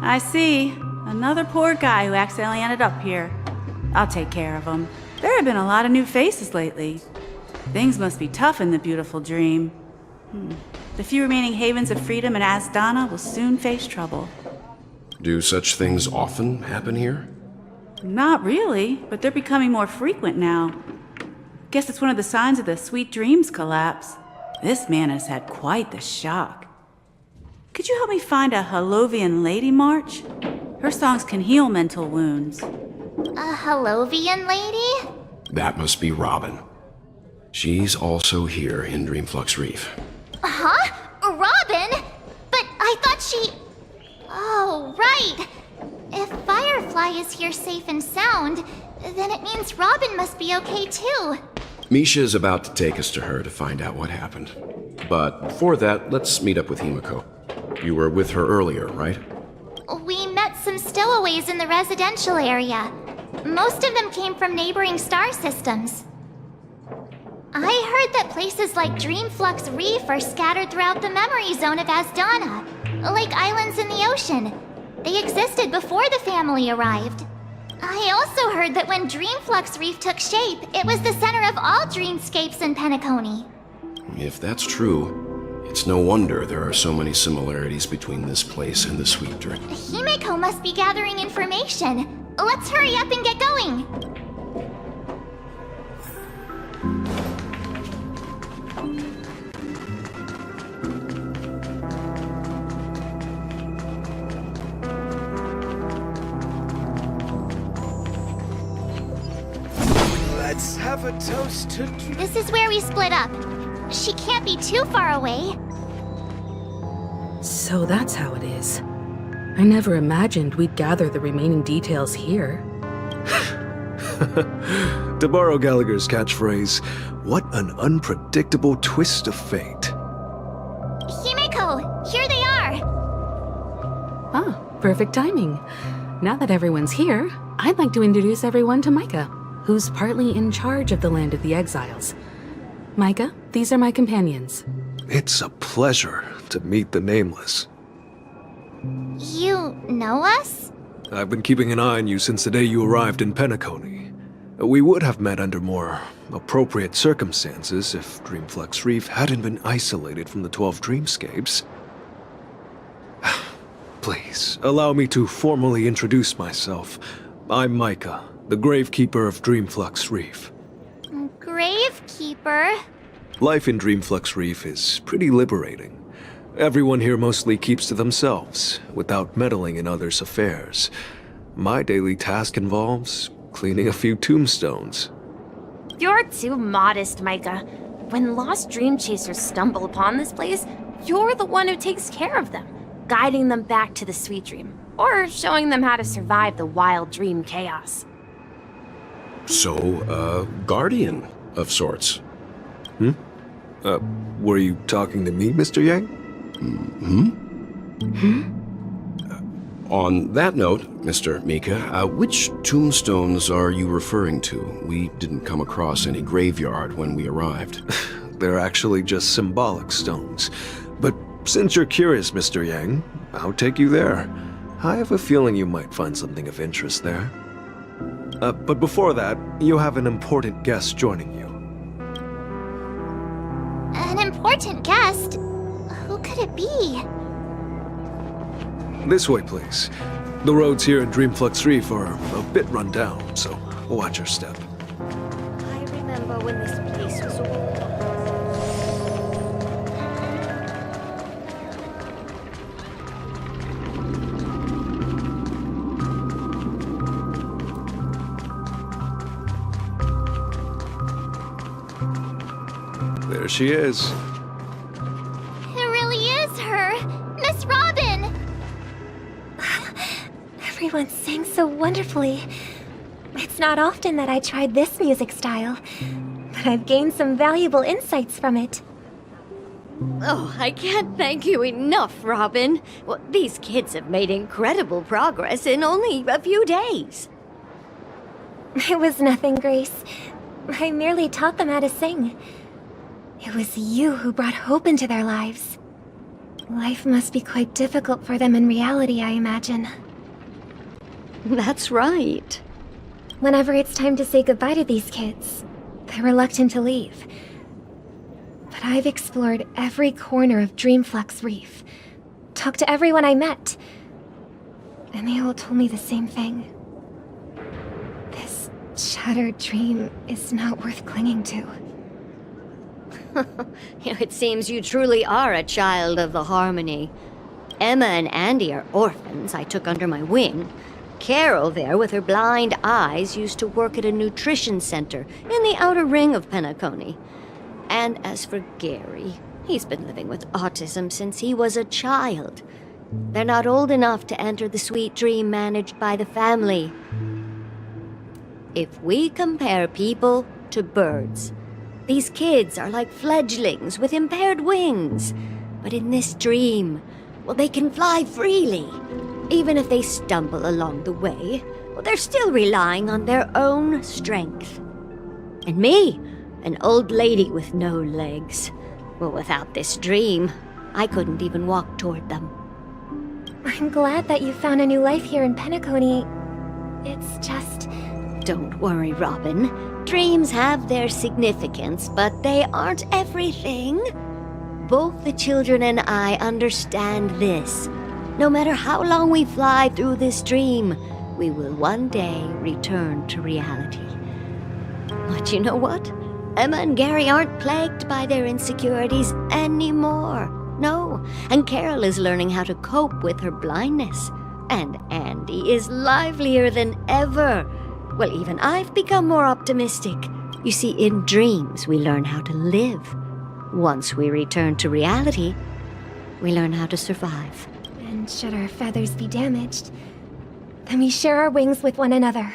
I see. Another poor guy who accidentally ended up here. I'll take care of him. There have been a lot of new faces lately. Things must be tough in the beautiful dream. The few remaining havens of freedom in Asdana will soon face trouble. Do such things often happen here? Not really, but they're becoming more frequent now. Guess it's one of the signs of the Sweet Dreams collapse. This man has had quite the shock. Could you help me find a Halovian lady, March? Her songs can heal mental wounds. A Halovian lady? That must be Robin. She's also here in Dreamflux Reef. Huh? Robin? But I thought she... Oh, right. If Firefly is here safe and sound, then it means Robin must be okay too. Misha's about to take us to her to find out what happened. But before that, let's meet up with Himiko. You were with her earlier, right? We met some stowaways in the residential area. Most of them came from neighboring star systems. I heard that places like Dreamflux Reef are scattered throughout the memory zone of Asdana, like islands in the ocean. They existed before the family arrived. I also heard that when Dreamflux Reef took shape, it was the center of all dreamscapes in Penacony. If that's true, it's no wonder there are so many similarities between this place and the Sweet Dream. Himiko must be gathering information. Let's hurry up and get going. Let's have a toast to... This is where we split up. She can't be too far away. So that's how it is. I never imagined we'd gather the remaining details here. To borrow Gallagher's catchphrase, what an unpredictable twist of fate. Himiko, here they are! Ah, perfect timing. Now that everyone's here, I'd like to introduce everyone to Micah, who's partly in charge of the Land of the Exiles. Micah, these are my companions. It's a pleasure to meet the Nameless. You know us? I've been keeping an eye on you since the day you arrived in Penacony. We would have met under more appropriate circumstances if Dreamflux Reef hadn't been isolated from the 12 dreamscapes. Please, allow me to formally introduce myself. I'm Micah, the Gravekeeper of Dreamflux Reef. Gravekeeper? Life in Dreamflux Reef is pretty liberating. Everyone here mostly keeps to themselves, without meddling in others' affairs. My daily task involves cleaning a few tombstones. You're too modest, Micah. When lost dream chasers stumble upon this place, you're the one who takes care of them, guiding them back to the Sweet Dream, or showing them how to survive the wild dream chaos. So, a guardian of sorts. Were you talking to me, Mr. Yang? On that note, Mr. Mika, which tombstones are you referring to? We didn't come across any graveyard when we arrived. They're actually just symbolic stones. But since you're curious, Mr. Yang, I'll take you there. I have a feeling you might find something of interest there. But before that, you have an important guest joining you. An important guest? Who could it be? This way, please. The roads here in Dreamflux Reef are a bit run down, so watch your step. I remember when this place was all... There she is. It really is her! Miss Robin! Everyone sang so wonderfully. It's not often that I tried this music style, but I've gained some valuable insights from it. Oh, I can't thank you enough, Robin. Well, these kids have made incredible progress in only a few days. It was nothing, Grace. I merely taught them how to sing. It was you who brought hope into their lives. Life must be quite difficult for them in reality, I imagine. That's right. Whenever it's time to say goodbye to these kids, they're reluctant to leave. But I've explored every corner of Dreamflux Reef, talked to everyone I met, and they all told me the same thing. This shattered dream is not worth clinging to. It seems you truly are a child of the Harmony. Emma and Andy are orphans I took under my wing. Carol there, with her blind eyes, used to work at a nutrition center in the outer ring of Penacony. And as for Gary, he's been living with autism since he was a child. They're not old enough to enter the sweet dream managed by the family. If we compare people to birds, these kids are like fledglings with impaired wings. But in this dream, well, they can fly freely. Even if they stumble along the way, well, they're still relying on their own strength. And me, an old lady with no legs. Well, without this dream, I couldn't even walk toward them. I'm glad that you found a new life here in Penacony. It's just... Don't worry, Robin. Dreams have their significance, but they aren't everything. Both the children and I understand this. No matter how long we fly through this dream, we will one day return to reality. But you know what? Emma and Gary aren't plagued by their insecurities anymore. No, and Carol is learning how to cope with her blindness. And Andy is livelier than ever. Well, even I've become more optimistic. You see, in dreams, we learn how to live. Once we return to reality, we learn how to survive. And should our feathers be damaged, then we share our wings with one another.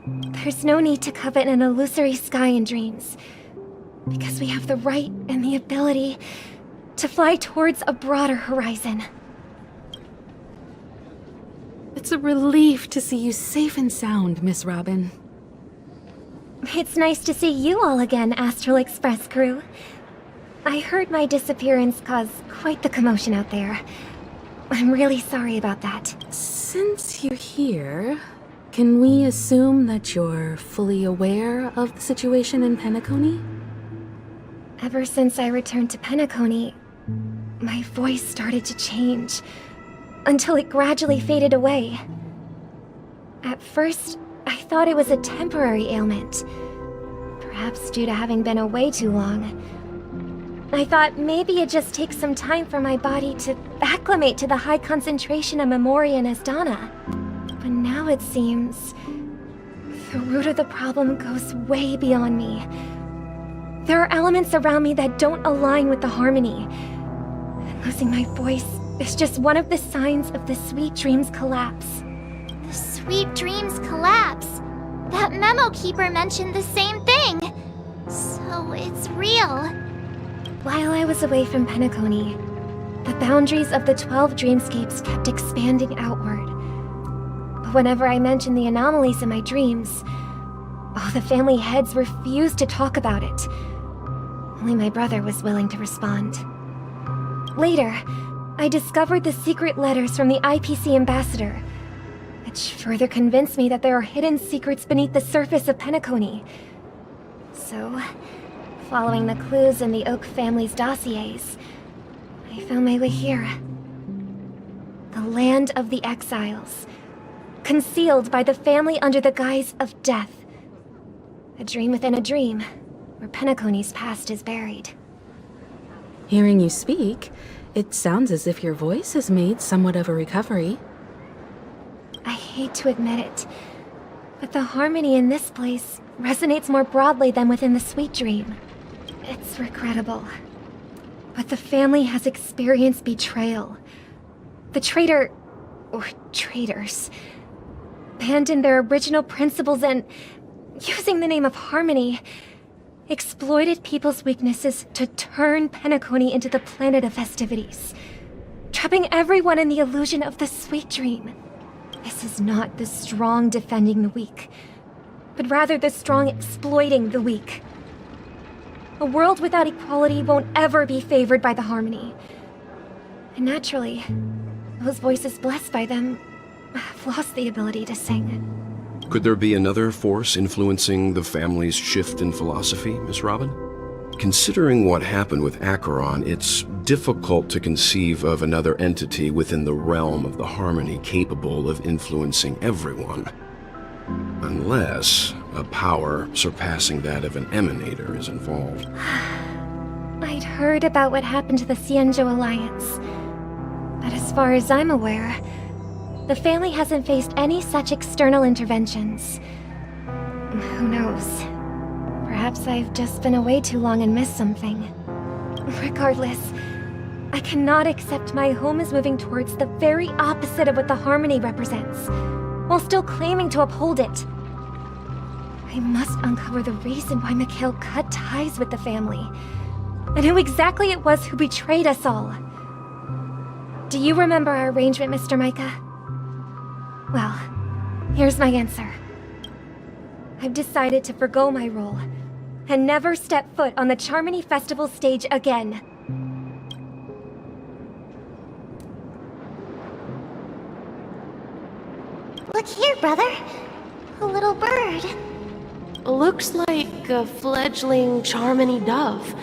There's no need to covet an illusory sky in dreams, because we have the right and the ability to fly towards a broader horizon. It's a relief to see you safe and sound, Miss Robin. It's nice to see you all again, Astral Express crew. I heard my disappearance caused quite the commotion out there. I'm really sorry about that. Since you're here, can we assume that you're fully aware of the situation in Penacony? Ever since I returned to Penacony, my voice started to change, until it gradually faded away. At first, I thought it was a temporary ailment, perhaps due to having been away too long. I thought maybe it just takes some time for my body to acclimate to the high concentration of Memoria and Asdana. But now it seems the root of the problem goes way beyond me. There are elements around me that don't align with the Harmony. And losing my voice is just one of the signs of the Sweet Dreams collapse. The Sweet Dreams collapse. That memo keeper mentioned the same thing. So it's real. While I was away from Penacony, the boundaries of the 12 dreamscapes kept expanding outward. But whenever I mentioned the anomalies in my dreams, all the family heads refused to talk about it. Only my brother was willing to respond. Later, I discovered the secret letters from the IPC ambassador, which further convinced me that there are hidden secrets beneath the surface of Penacony. So, following the clues in the Oak family's dossiers, I found my way here. The land of the exiles, concealed by the family under the guise of death. A dream within a dream, where Penacony's past is buried. Hearing you speak, it sounds as if your voice has made somewhat of a recovery. I hate to admit it, but the harmony in this place resonates more broadly than within the Sweet Dream. It's regrettable, but the family has experienced betrayal. The traitor, or traitors, abandoned their original principles and, using the name of harmony, exploited people's weaknesses to turn Penacony into the planet of festivities, trapping everyone in the illusion of the Sweet Dream. This is not the strong defending the weak, but rather the strong exploiting the weak. A world without equality won't ever be favored by the harmony. And naturally, those voices blessed by them have lost the ability to sing. Could there be another force influencing the family's shift in philosophy, Miss Robin? Considering what happened with Acheron, it's difficult to conceive of another entity within the realm of the harmony capable of influencing everyone. Unless a power surpassing that of an emanator is involved. I'd heard about what happened to the Xianzhou Alliance, but as far as I'm aware, the family hasn't faced any such external interventions. Who knows? Perhaps I've just been away too long and missed something. Regardless, I cannot accept my home is moving towards the very opposite of what the harmony represents, while still claiming to uphold it. I must uncover the reason why Mikhail cut ties with the family, and who exactly it was who betrayed us all. Do you remember our arrangement, Mr. Micah? Well, here's my answer. I've decided to forgo my role, and never step foot on the Charmony Festival stage again. Look here, brother. A little bird. Looks like a fledgling Charmony dove.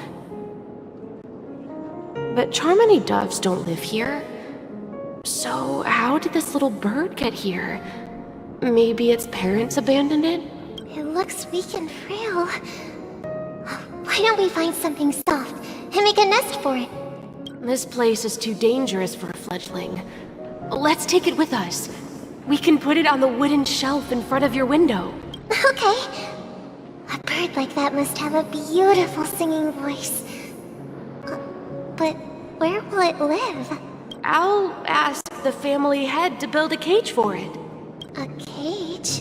But Charmony doves don't live here. So how did this little bird get here? Maybe its parents abandoned it? It looks weak and frail. Why don't we find something soft and make a nest for it? This place is too dangerous for a fledgling. Let's take it with us. We can put it on the wooden shelf in front of your window. Okay. A bird like that must have a beautiful singing voice. But where will it live? I'll ask the family head to build a cage for it. A cage?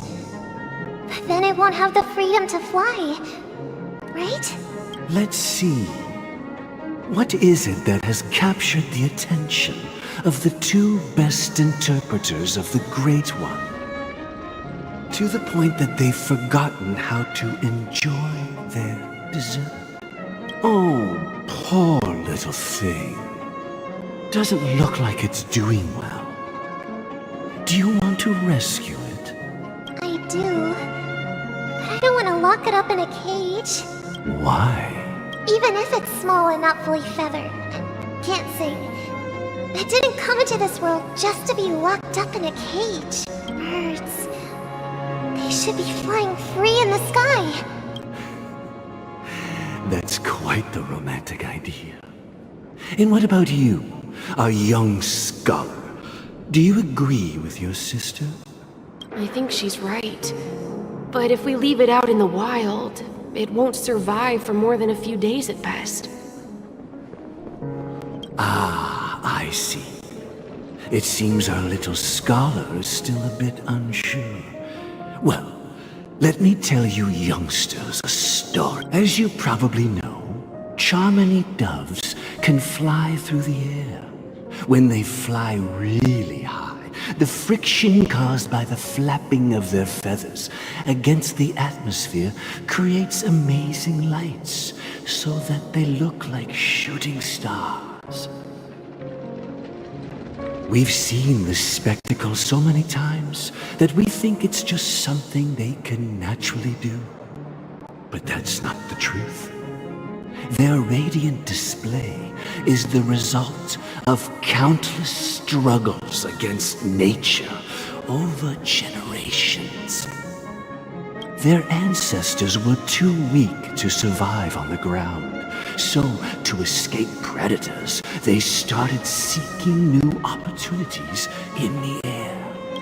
But then it won't have the freedom to fly, right? Let's see. What is it that has captured the attention of the two best interpreters of the Great One, to the point that they've forgotten how to enjoy their dessert? Oh, poor little thing. Doesn't look like it's doing well. Do you want to rescue it? I do. But I don't want to lock it up in a cage. Why? Even if it's small and not fully feathered. Can't sing. It didn't come into this world just to be locked up in a cage. Birds. They should be flying free in the sky. That's quite the romantic idea. And what about you, a young scholar? Do you agree with your sister? I think she's right. But if we leave it out in the wild, it won't survive for more than a few days at best. Ah, I see. It seems our little scholar is still a bit unsure. Well, let me tell you youngsters a story. As you probably know, Charmony doves can fly through the air. When they fly really high, the friction caused by the flapping of their feathers against the atmosphere creates amazing lights, so that they look like shooting stars. We've seen this spectacle so many times that we think it's just something they can naturally do. But that's not the truth. Their radiant display is the result of countless struggles against nature over generations. Their ancestors were too weak to survive on the ground, so to escape predators, they started seeking new opportunities in the air.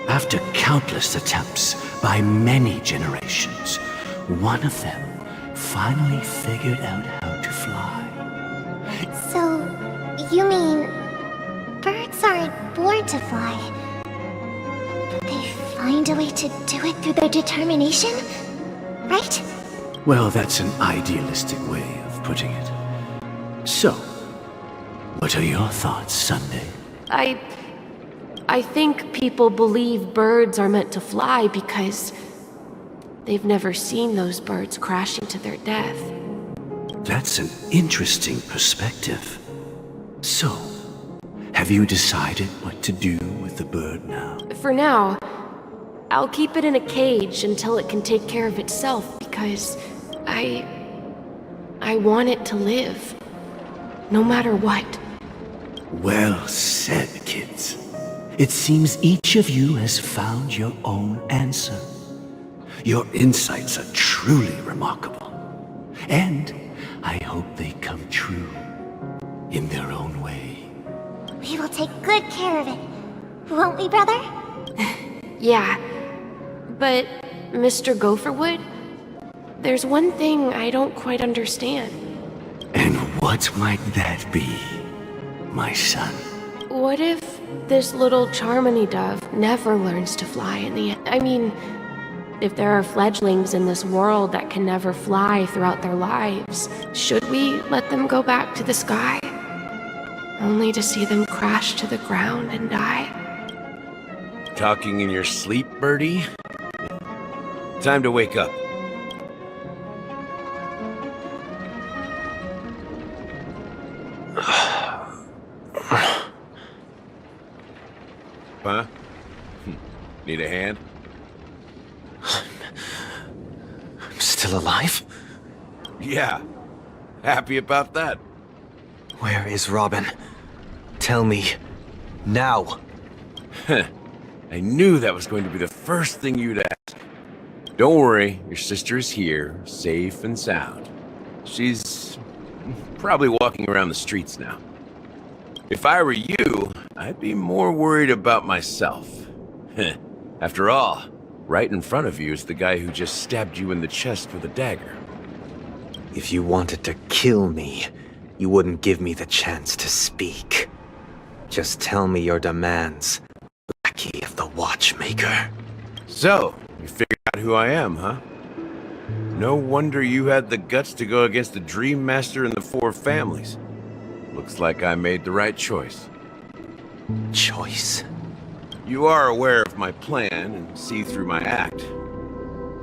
After countless attempts by many generations, one of them finally figured out how to fly. So, you mean birds aren't born to fly, but they find a way to do it through their determination, right? Well, that's an idealistic way of putting it. So, what are your thoughts, Sunday? I think people believe birds are meant to fly because they've never seen those birds crashing to their death. That's an interesting perspective. So, have you decided what to do with the bird now? For now, I'll keep it in a cage until it can take care of itself because I want it to live. No matter what. Well said, kids. It seems each of you has found your own answer. Your insights are truly remarkable. And I hope they come true in their own way. We will take good care of it, won't we, brother? Yeah, but Mr. Gopherwood, there's one thing I don't quite understand. And what might that be, my son? What if this little Charmony dove never learns to fly in the end? I mean, if there are fledglings in this world that can never fly throughout their lives, should we let them go back to the sky? Only to see them crash to the ground and die? Talking in your sleep, Birdie? Time to wake up. Huh? Need a hand? I'm still alive? Yeah. Happy about that. Where is Robin? Tell me. Now. I knew that was going to be the first thing you'd ask. Don't worry, your sister is here, safe and sound. She's probably walking around the streets now. If I were you, I'd be more worried about myself. After all, right in front of you is the guy who just stabbed you in the chest with a dagger. If you wanted to kill me, you wouldn't give me the chance to speak. Just tell me your demands, lackey of the Watchmaker. So, you figured out who I am, huh? No wonder you had the guts to go against the Dream Master and the Four Families. Looks like I made the right choice. Choice? You are aware of my plan and see through my act.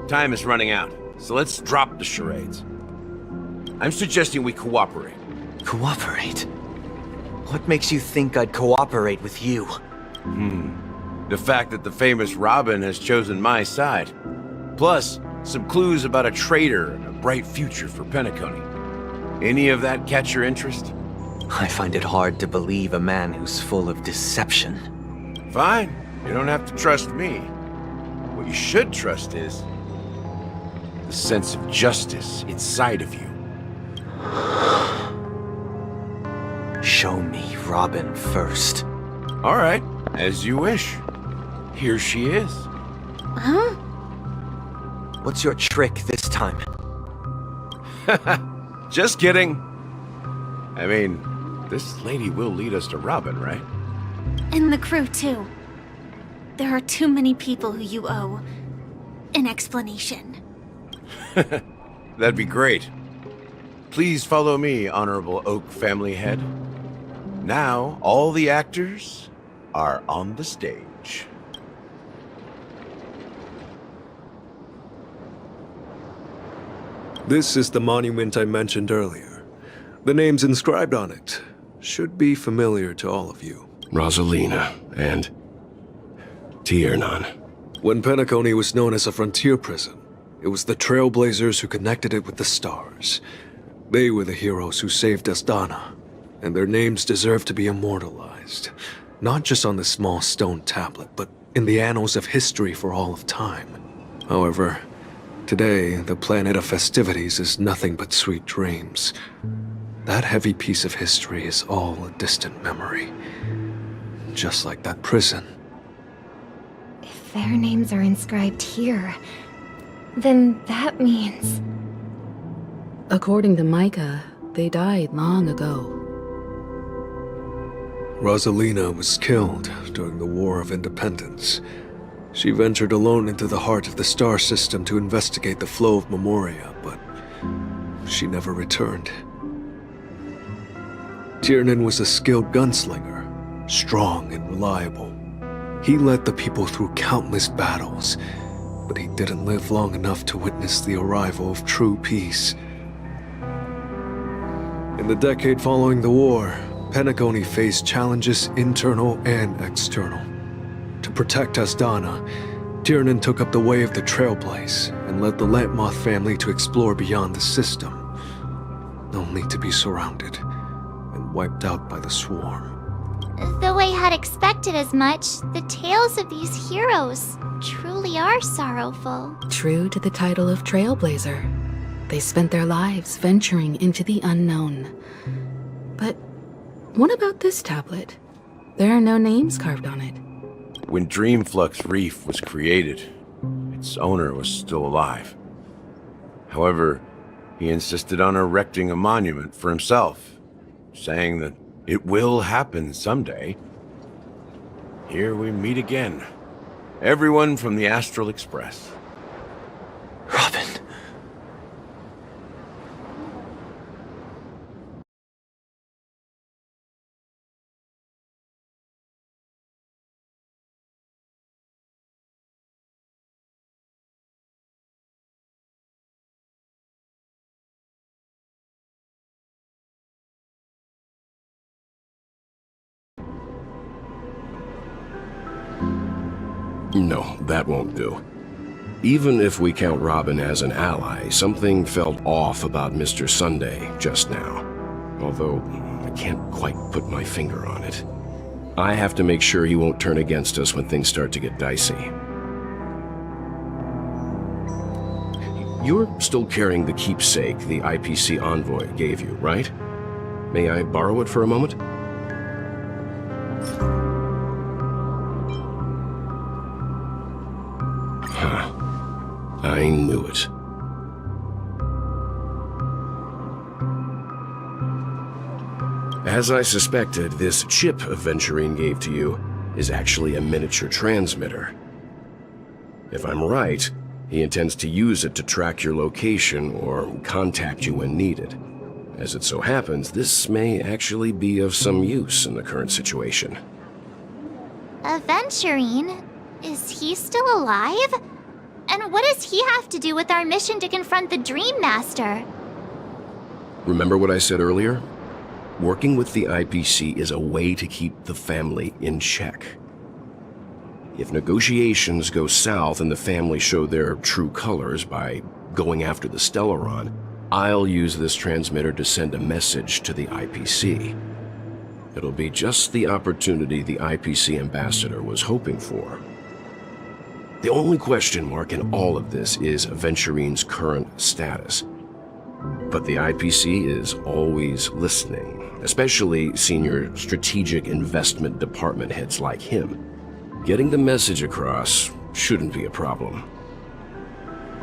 Time is running out, so let's drop the charades. I'm suggesting we cooperate. Cooperate? What makes you think I'd cooperate with you? The fact that the famous Robin has chosen my side. Plus, some clues about a traitor and a bright future for Penacony. Any of that catch your interest? I find it hard to believe a man who's full of deception. Fine. You don't have to trust me. What you should trust is the sense of justice inside of you. Show me Robin first. All right, as you wish. Here she is. Huh? What's your trick this time? Just kidding. I mean, this lady will lead us to Robin, right? And the crew, too. There are too many people who you owe an explanation. That'd be great. Please follow me, Honorable Oak family head. Now, all the actors are on the stage. This is the monument I mentioned earlier. The names inscribed on it should be familiar to all of you. Rosalina and Tiernan. When Penacony was known as a frontier prison, it was the Trailblazers who connected it with the stars. They were the heroes who saved Astana, and their names deserve to be immortalized, not just on this small stone tablet, but in the annals of history for all of time. However, today, the planet of festivities is nothing but sweet dreams. That heavy piece of history is all a distant memory. Just like that prison. If their names are inscribed here, then that means... According to Micah, they died long ago. Rosalina was killed during the War of Independence. She ventured alone into the heart of the star system to investigate the flow of Memoria, but she never returned. Tiernan was a skilled gunslinger, strong and reliable. He led the people through countless battles, but he didn't live long enough to witness the arrival of true peace. In the decade following the war, Penacony faced challenges internal and external. To protect Astana, Tiernan took up the way of the Trailblaze and led the Lampmoth family to explore beyond the system, only to be surrounded and wiped out by the Swarm. Though I had expected as much, the tales of these heroes truly are sorrowful. True to the title of Trailblazer, they spent their lives venturing into the unknown. But what about this tablet? There are no names carved on it. When Dreamflux Reef was created, its owner was still alive. However, he insisted on erecting a monument for himself, saying that it will happen someday. Here we meet again. Everyone from the Astral Express. Robin. No, that won't do. Even if we count Robin as an ally, something felt off about Mr. Sunday just now. Although, I can't quite put my finger on it. I have to make sure he won't turn against us when things start to get dicey. You're still carrying the keepsake the IPC envoy gave you, right? May I borrow it for a moment? Huh. I knew it. As I suspected, this chip Aventurine gave to you is actually a miniature transmitter. If I'm right, he intends to use it to track your location or contact you when needed. As it so happens, this may actually be of some use in the current situation. Aventurine? Is he still alive? And what does he have to do with our mission to confront the Dream Master? Remember what I said earlier? Working with the IPC is a way to keep the family in check. If negotiations go south and the family show their true colors by going after the Stellaron, I'll use this transmitter to send a message to the IPC. It'll be just the opportunity the IPC ambassador was hoping for. The only question mark in all of this is Aventurine's current status. But the IPC is always listening, especially senior strategic investment department heads like him. Getting the message across shouldn't be a problem.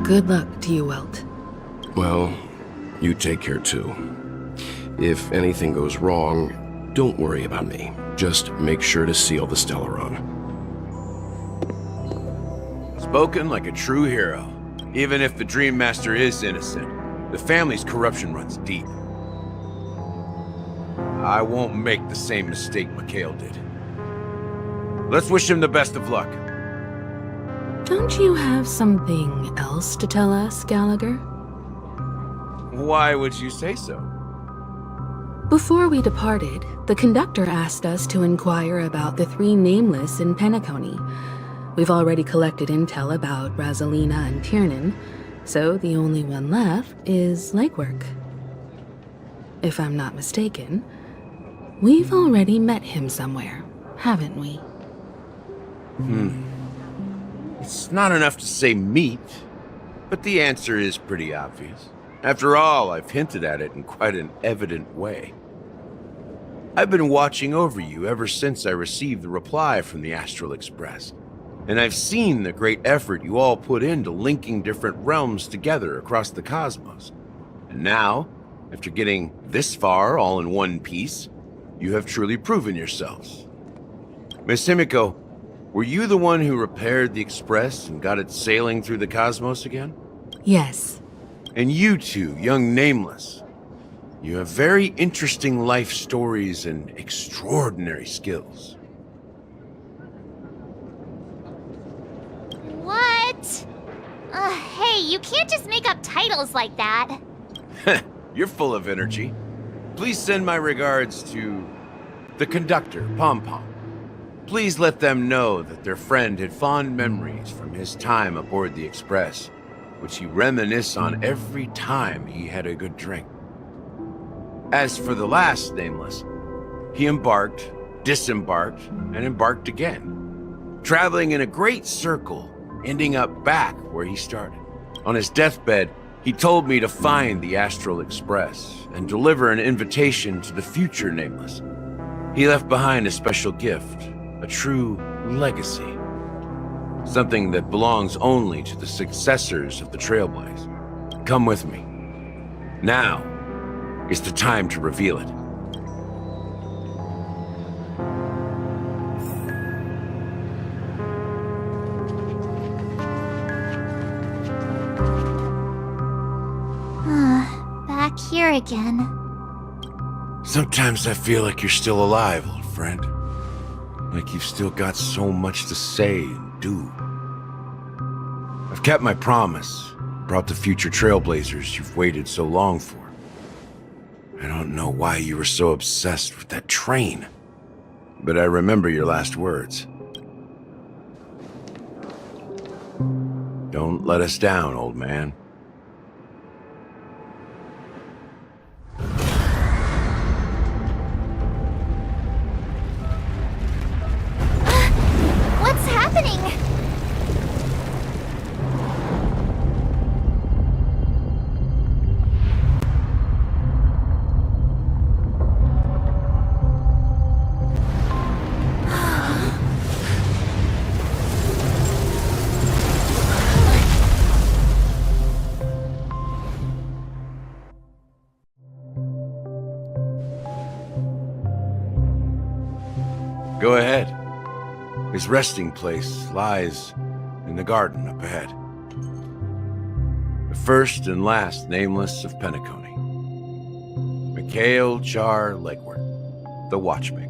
Good luck to you, Welt. Well, you take care too. If anything goes wrong, don't worry about me. Just make sure to seal the Stellaron. Spoken like a true hero. Even if the Dream Master is innocent, the family's corruption runs deep. I won't make the same mistake Mikhail did. Let's wish him the best of luck. Don't you have something else to tell us, Gallagher? Why would you say so? Before we departed, the conductor asked us to inquire about the 3 nameless in Penacony. We've already collected intel about Rosalina and Tiernan, so the only one left is legwork. if I'm not mistaken. We've already met him somewhere, haven't we? It's not enough to say meet, but the answer is pretty obvious. After all, I've hinted at it in quite an evident way. I've been watching over you ever since I received the reply from the Astral Express, and I've seen the great effort you all put into linking different realms together across the cosmos. And now, after getting this far all in one piece, you have truly proven yourselves. Miss Himiko, were you the one who repaired the Express and got it sailing through the cosmos again? Yes. And you two, young Nameless, you have very interesting life stories and extraordinary skills. What? Hey, you can't just make up titles like that. You're full of energy. Please send my regards to the conductor, Pom Pom. Please let them know that their friend had fond memories from his time aboard the Express, which he reminisced on every time he had a good drink. As for the last Nameless, he embarked, disembarked, and embarked again, traveling in a great circle, ending up back where he started. On his deathbed, he told me to find the Astral Express and deliver an invitation to the future Nameless. He left behind a special gift, a true legacy. Something that belongs only to the successors of the Trailblaze. Come with me. Now is the time to reveal it. Back here again. Sometimes I feel like you're still alive, old friend. Like you've still got so much to say and do. I've kept my promise, brought the future Trailblazers you've waited so long for. I don't know why you were so obsessed with that train, but I remember your last words. Don't let us down, old man. What's happening? Go ahead. His resting place lies in the garden up ahead. The first and last Nameless of Penacony. Mikhail Char Legwart, the Watchmaker.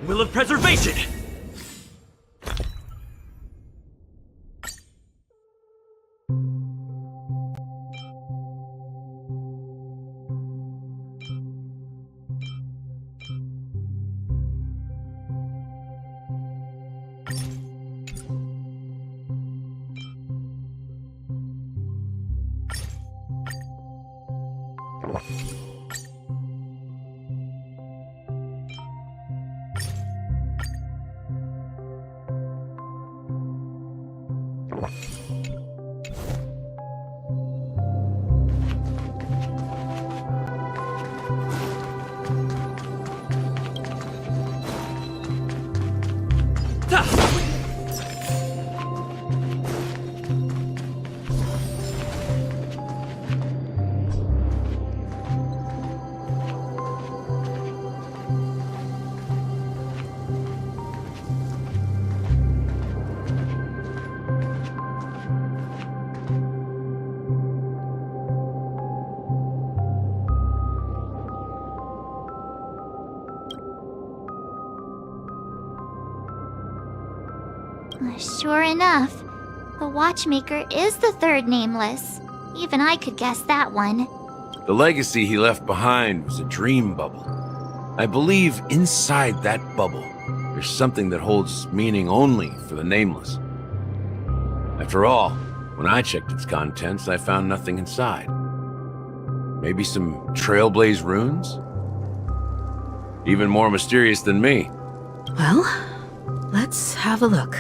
Will of preservation! Sure enough, the watchmaker is the third nameless. Even I could guess that one. The legacy he left behind was a dream bubble. I believe inside that bubble, there's something that holds meaning only for the nameless. After all, when I checked its contents, I found nothing inside. Maybe some trailblaze runes? Even more mysterious than me. Well, let's have a look.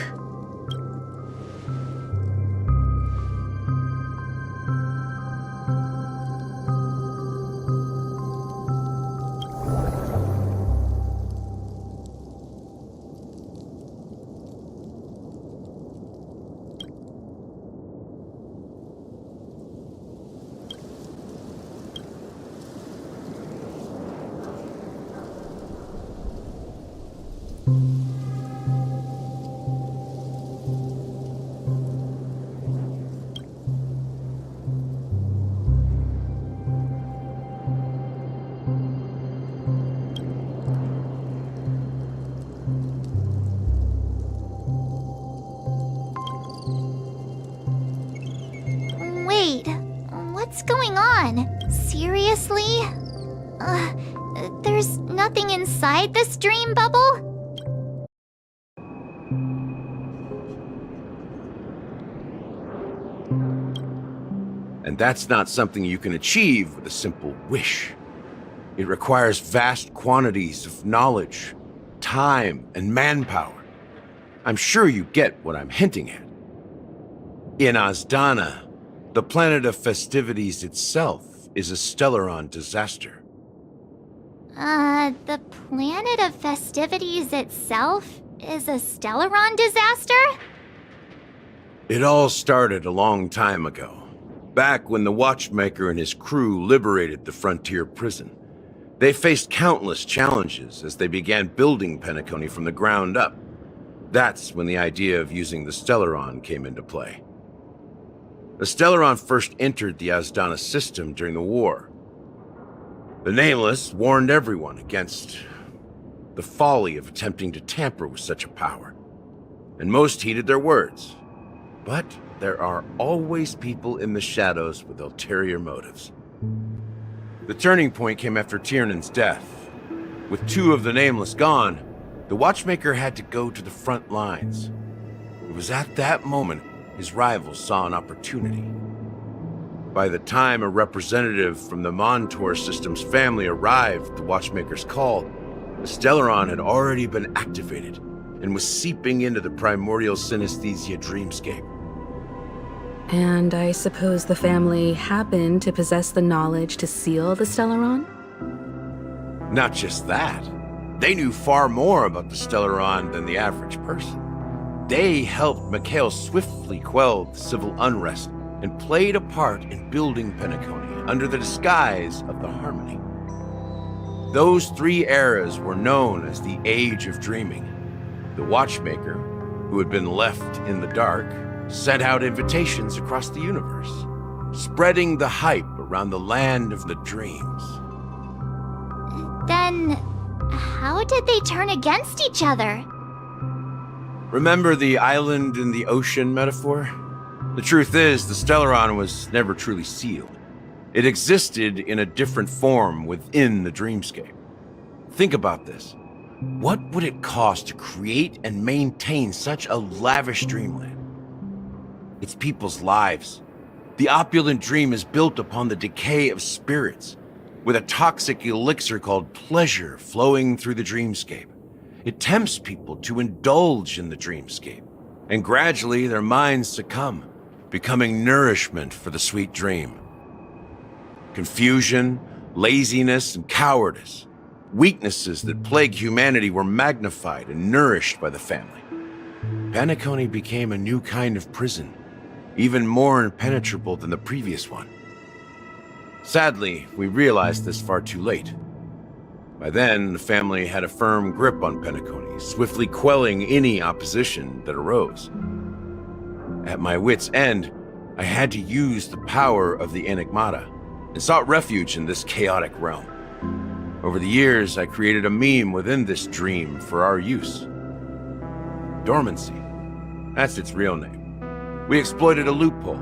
Wait, what's going on? Seriously? There's nothing inside this dream bubble? And that's not something you can achieve with a simple wish. It requires vast quantities of knowledge, time, and manpower. I'm sure you get what I'm hinting at. In Azdana, the planet of festivities itself is a Stellaron disaster. The planet of festivities itself is a Stellaron disaster? It all started a long time ago, back when the Watchmaker and his crew liberated the frontier prison. They faced countless challenges as they began building Penacony from the ground up. That's when the idea of using the Stellaron came into play. The Stellaron first entered the Azdana system during the war. The Nameless warned everyone against the folly of attempting to tamper with such a power, and most heeded their words. But there are always people in the shadows with ulterior motives. The turning point came after Tiernan's death. With two of the Nameless gone, the Watchmaker had to go to the front lines. It was at that moment his rivals saw an opportunity. By the time a representative from the Montour System's family arrived at the Watchmaker's call, the Stellaron had already been activated and was seeping into the primordial synesthesia dreamscape. And I suppose the family happened to possess the knowledge to seal the Stellaron? Not just that. They knew far more about the Stellaron than the average person. They helped Mikhail swiftly quell the civil unrest and played a part in building Penacony under the disguise of the Harmony. Those three eras were known as the Age of Dreaming. The Watchmaker, who had been left in the dark, sent out invitations across the universe, spreading the hype around the land of the dreams. Then, how did they turn against each other? Remember the island in the ocean metaphor? The truth is, the Stellaron was never truly sealed. It existed in a different form within the dreamscape. Think about this. What would it cost to create and maintain such a lavish dreamland? It's people's lives. The opulent dream is built upon the decay of spirits, with a toxic elixir called pleasure flowing through the dreamscape. It tempts people to indulge in the dreamscape, and gradually their minds succumb, becoming nourishment for the sweet dream. Confusion, laziness, and cowardice, weaknesses that plague humanity, were magnified and nourished by the family. Penacony became a new kind of prison, even more impenetrable than the previous one. Sadly, we realized this far too late. By then, the family had a firm grip on Penacony, swiftly quelling any opposition that arose. At my wit's end, I had to use the power of the Enigmata, and sought refuge in this chaotic realm. Over the years, I created a meme within this dream for our use. Dormancy. That's its real name. We exploited a loophole.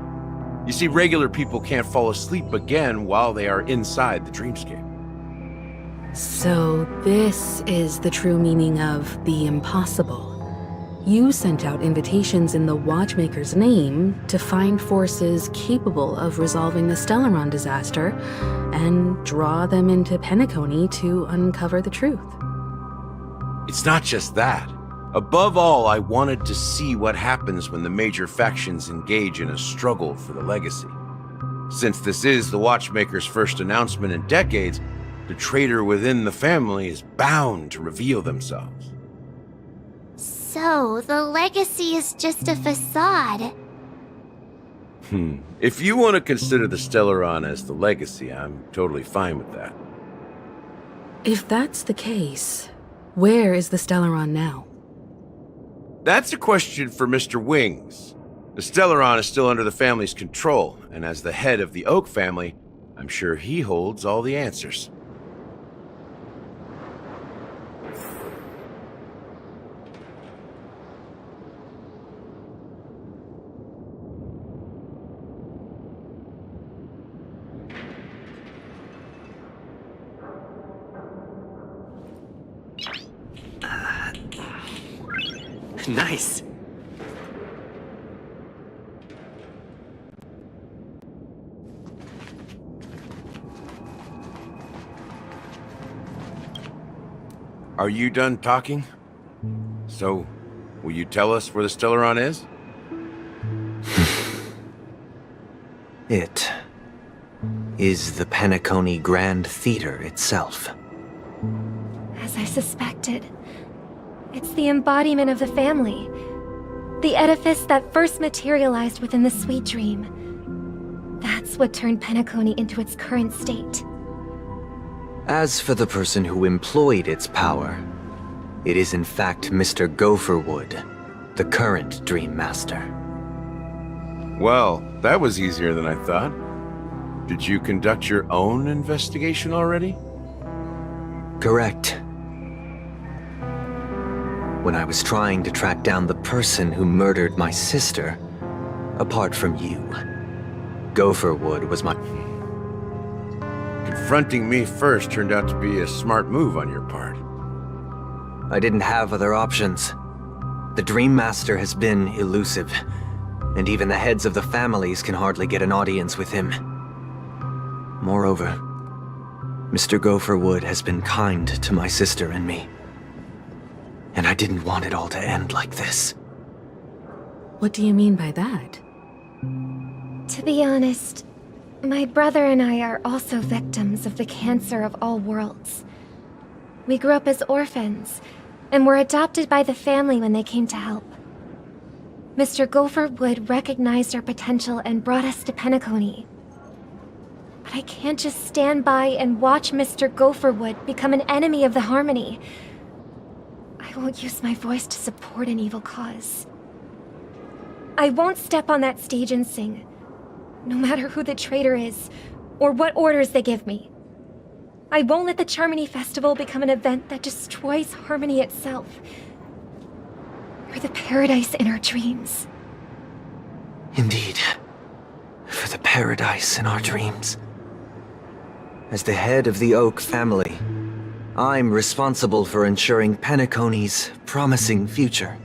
You see, regular people can't fall asleep again while they are inside the dreamscape. So this is the true meaning of the impossible. You sent out invitations in the Watchmaker's name to find forces capable of resolving the Stellaron disaster and draw them into Penacony to uncover the truth. It's not just that. Above all, I wanted to see what happens when the major factions engage in a struggle for the legacy. Since this is the Watchmaker's first announcement in decades, the traitor within the family is bound to reveal themselves. So, the legacy is just a facade. If you want to consider the Stellaron as the legacy, I'm totally fine with that. If that's the case, where is the Stellaron now? That's a question for Mr. Wings. The Stellaron is still under the family's control, and as the head of the Oak family, I'm sure he holds all the answers. Nice. Are you done talking? So, will you tell us where the Stellaron is? It is the Penacony Grand Theater itself. As I suspected. It's the embodiment of the family. The edifice that first materialized within the Sweet Dream. That's what turned Penacony into its current state. As for the person who employed its power, it is in fact Mr. Gopherwood, the current Dream Master. Well, that was easier than I thought. Did you conduct your own investigation already? Correct. When I was trying to track down the person who murdered my sister, apart from you, Gopherwood was my... Confronting me first turned out to be a smart move on your part. I didn't have other options. The Dream Master has been elusive, and even the heads of the families can hardly get an audience with him. Moreover, Mr. Gopherwood has been kind to my sister and me. And I didn't want it all to end like this. What do you mean by that? To be honest, my brother and I are also victims of the cancer of all worlds. We grew up as orphans, and were adopted by the family when they came to help. Mr. Gopherwood recognized our potential and brought us to Penacony. But I can't just stand by and watch Mr. Gopherwood become an enemy of the Harmony. I won't use my voice to support an evil cause. I won't step on that stage and sing, no matter who the traitor is, or what orders they give me. I won't let the Charmony Festival become an event that destroys Harmony itself, or the paradise in our dreams. Indeed. For the paradise in our dreams. As the head of the Oak family, I'm responsible for ensuring Penacony's promising future.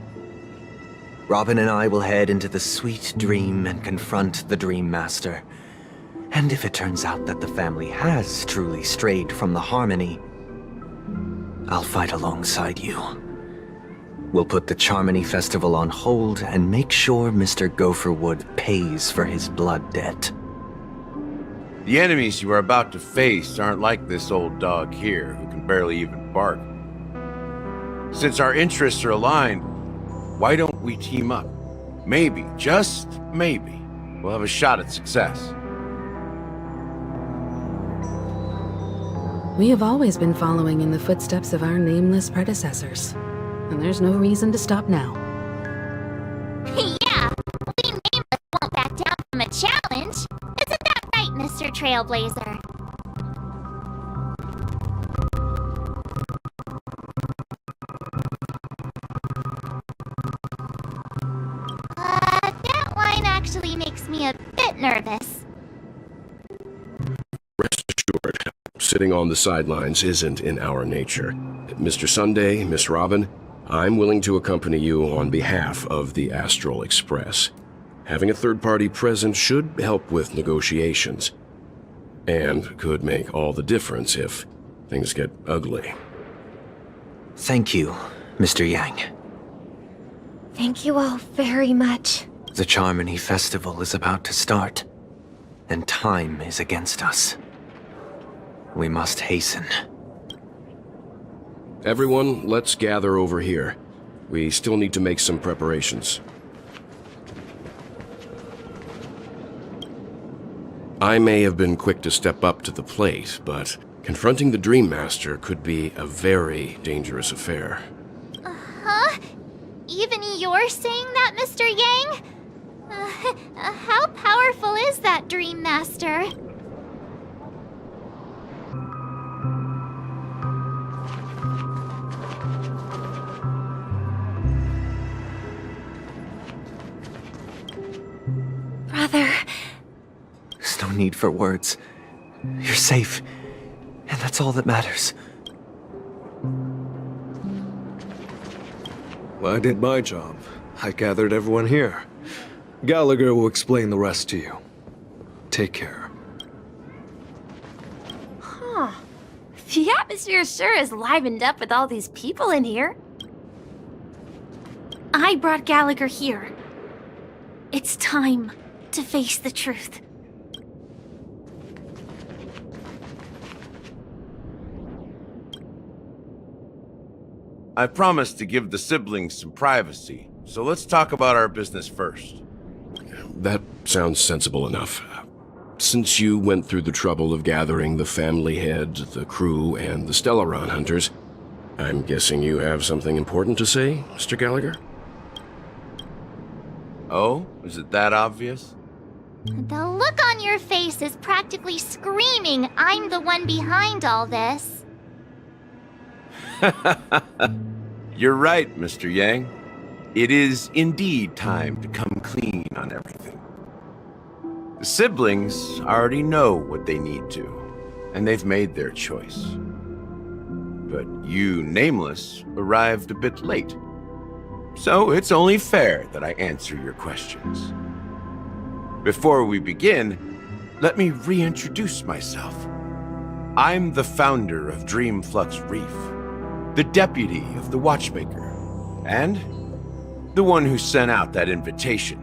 Robin and I will head into the Sweet Dream and confront the Dream Master. And if it turns out that the family has truly strayed from the Harmony, I'll fight alongside you. We'll put the Charmony Festival on hold and make sure Mr. Gopherwood pays for his blood debt. The enemies you are about to face aren't like this old dog here, who can barely even bark. Since our interests are aligned, Why don't we team up? Maybe, just maybe, we'll have a shot at success. We have always been following in the footsteps of our nameless predecessors, and there's no reason to stop now. Yeah, we nameless won't back down from a challenge. Isn't that right, Mr. Trailblazer? That line actually makes me a bit nervous. Rest assured, sitting on the sidelines isn't in our nature. Mr. Sunday, Miss Robin, I'm willing to accompany you on behalf of the Astral Express. Having a third party present should help with negotiations, and could make all the difference if things get ugly. Thank you, Mr. Yang. Thank you all very much. The Charmony Festival is about to start, and time is against us. We must hasten. Everyone, let's gather over here. We still need to make some preparations. I may have been quick to step up to the plate, but confronting the Dream Master could be a very dangerous affair. Huh? Even you're saying that, Mr. Yang? How powerful is that Dream Master? Brother. There's no need for words. You're safe, and that's all that matters. Well, I did my job. I gathered everyone here. Gallagher will explain the rest to you. Take care. Huh. The atmosphere sure is livened up with all these people in here. I brought Gallagher here. It's time to face the truth. I promised to give the siblings some privacy, so let's talk about our business first. That sounds sensible enough. Since you went through the trouble of gathering the family head, the crew, and the Stellaron hunters, I'm guessing you have something important to say, Mr. Gallagher? Oh? Is it that obvious? The look on your face is practically screaming, I'm the one behind all this. You're right, Mr. Yang. It is indeed time to come clean on everything. The siblings already know what they need to, and they've made their choice. But you, Nameless, arrived a bit late. So it's only fair that I answer your questions. Before we begin, let me reintroduce myself. I'm the founder of Dreamflux Reef, the deputy of the Watchmaker, and the one who sent out that invitation.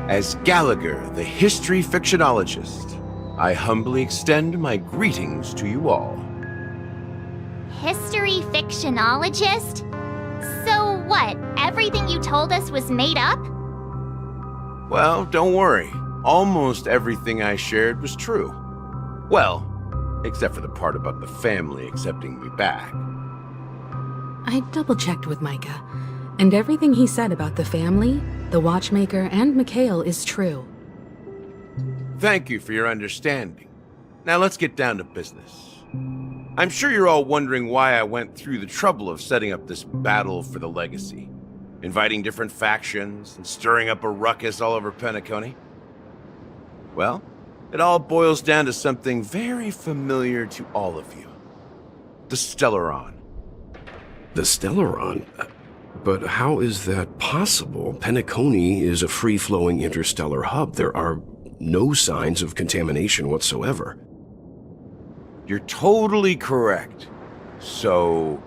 As Gallagher, the history fictionologist, I humbly extend my greetings to you all. History fictionologist? So what, everything you told us was made up? Well, don't worry. Almost everything I shared was true. Well, except for the part about the family accepting me back. I double-checked with Micah, and everything he said about the family, the Watchmaker, and Mikhail is true. Thank you for your understanding. Now let's get down to business. I'm sure you're all wondering why I went through the trouble of setting up this battle for the legacy, inviting different factions and stirring up a ruckus all over Penacony. Well, it all boils down to something very familiar to all of you. The Stellaron. The Stellaron? But how is that possible? Penacony is a free-flowing interstellar hub. There are no signs of contamination whatsoever. You're totally correct. So,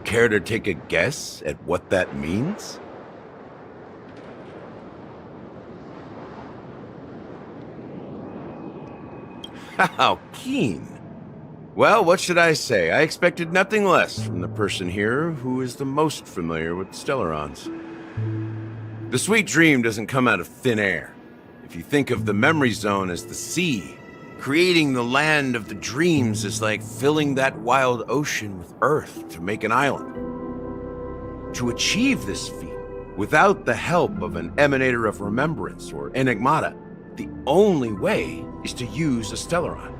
care to take a guess at what that means? How keen. Well, what should I say? I expected nothing less from the person here who is the most familiar with Stellarons. The sweet dream doesn't come out of thin air. If you think of the memory zone as the sea, creating the land of the dreams is like filling that wild ocean with earth to make an island. To achieve this feat, without the help of an emanator of remembrance or enigmata, the only way is to use a Stellaron.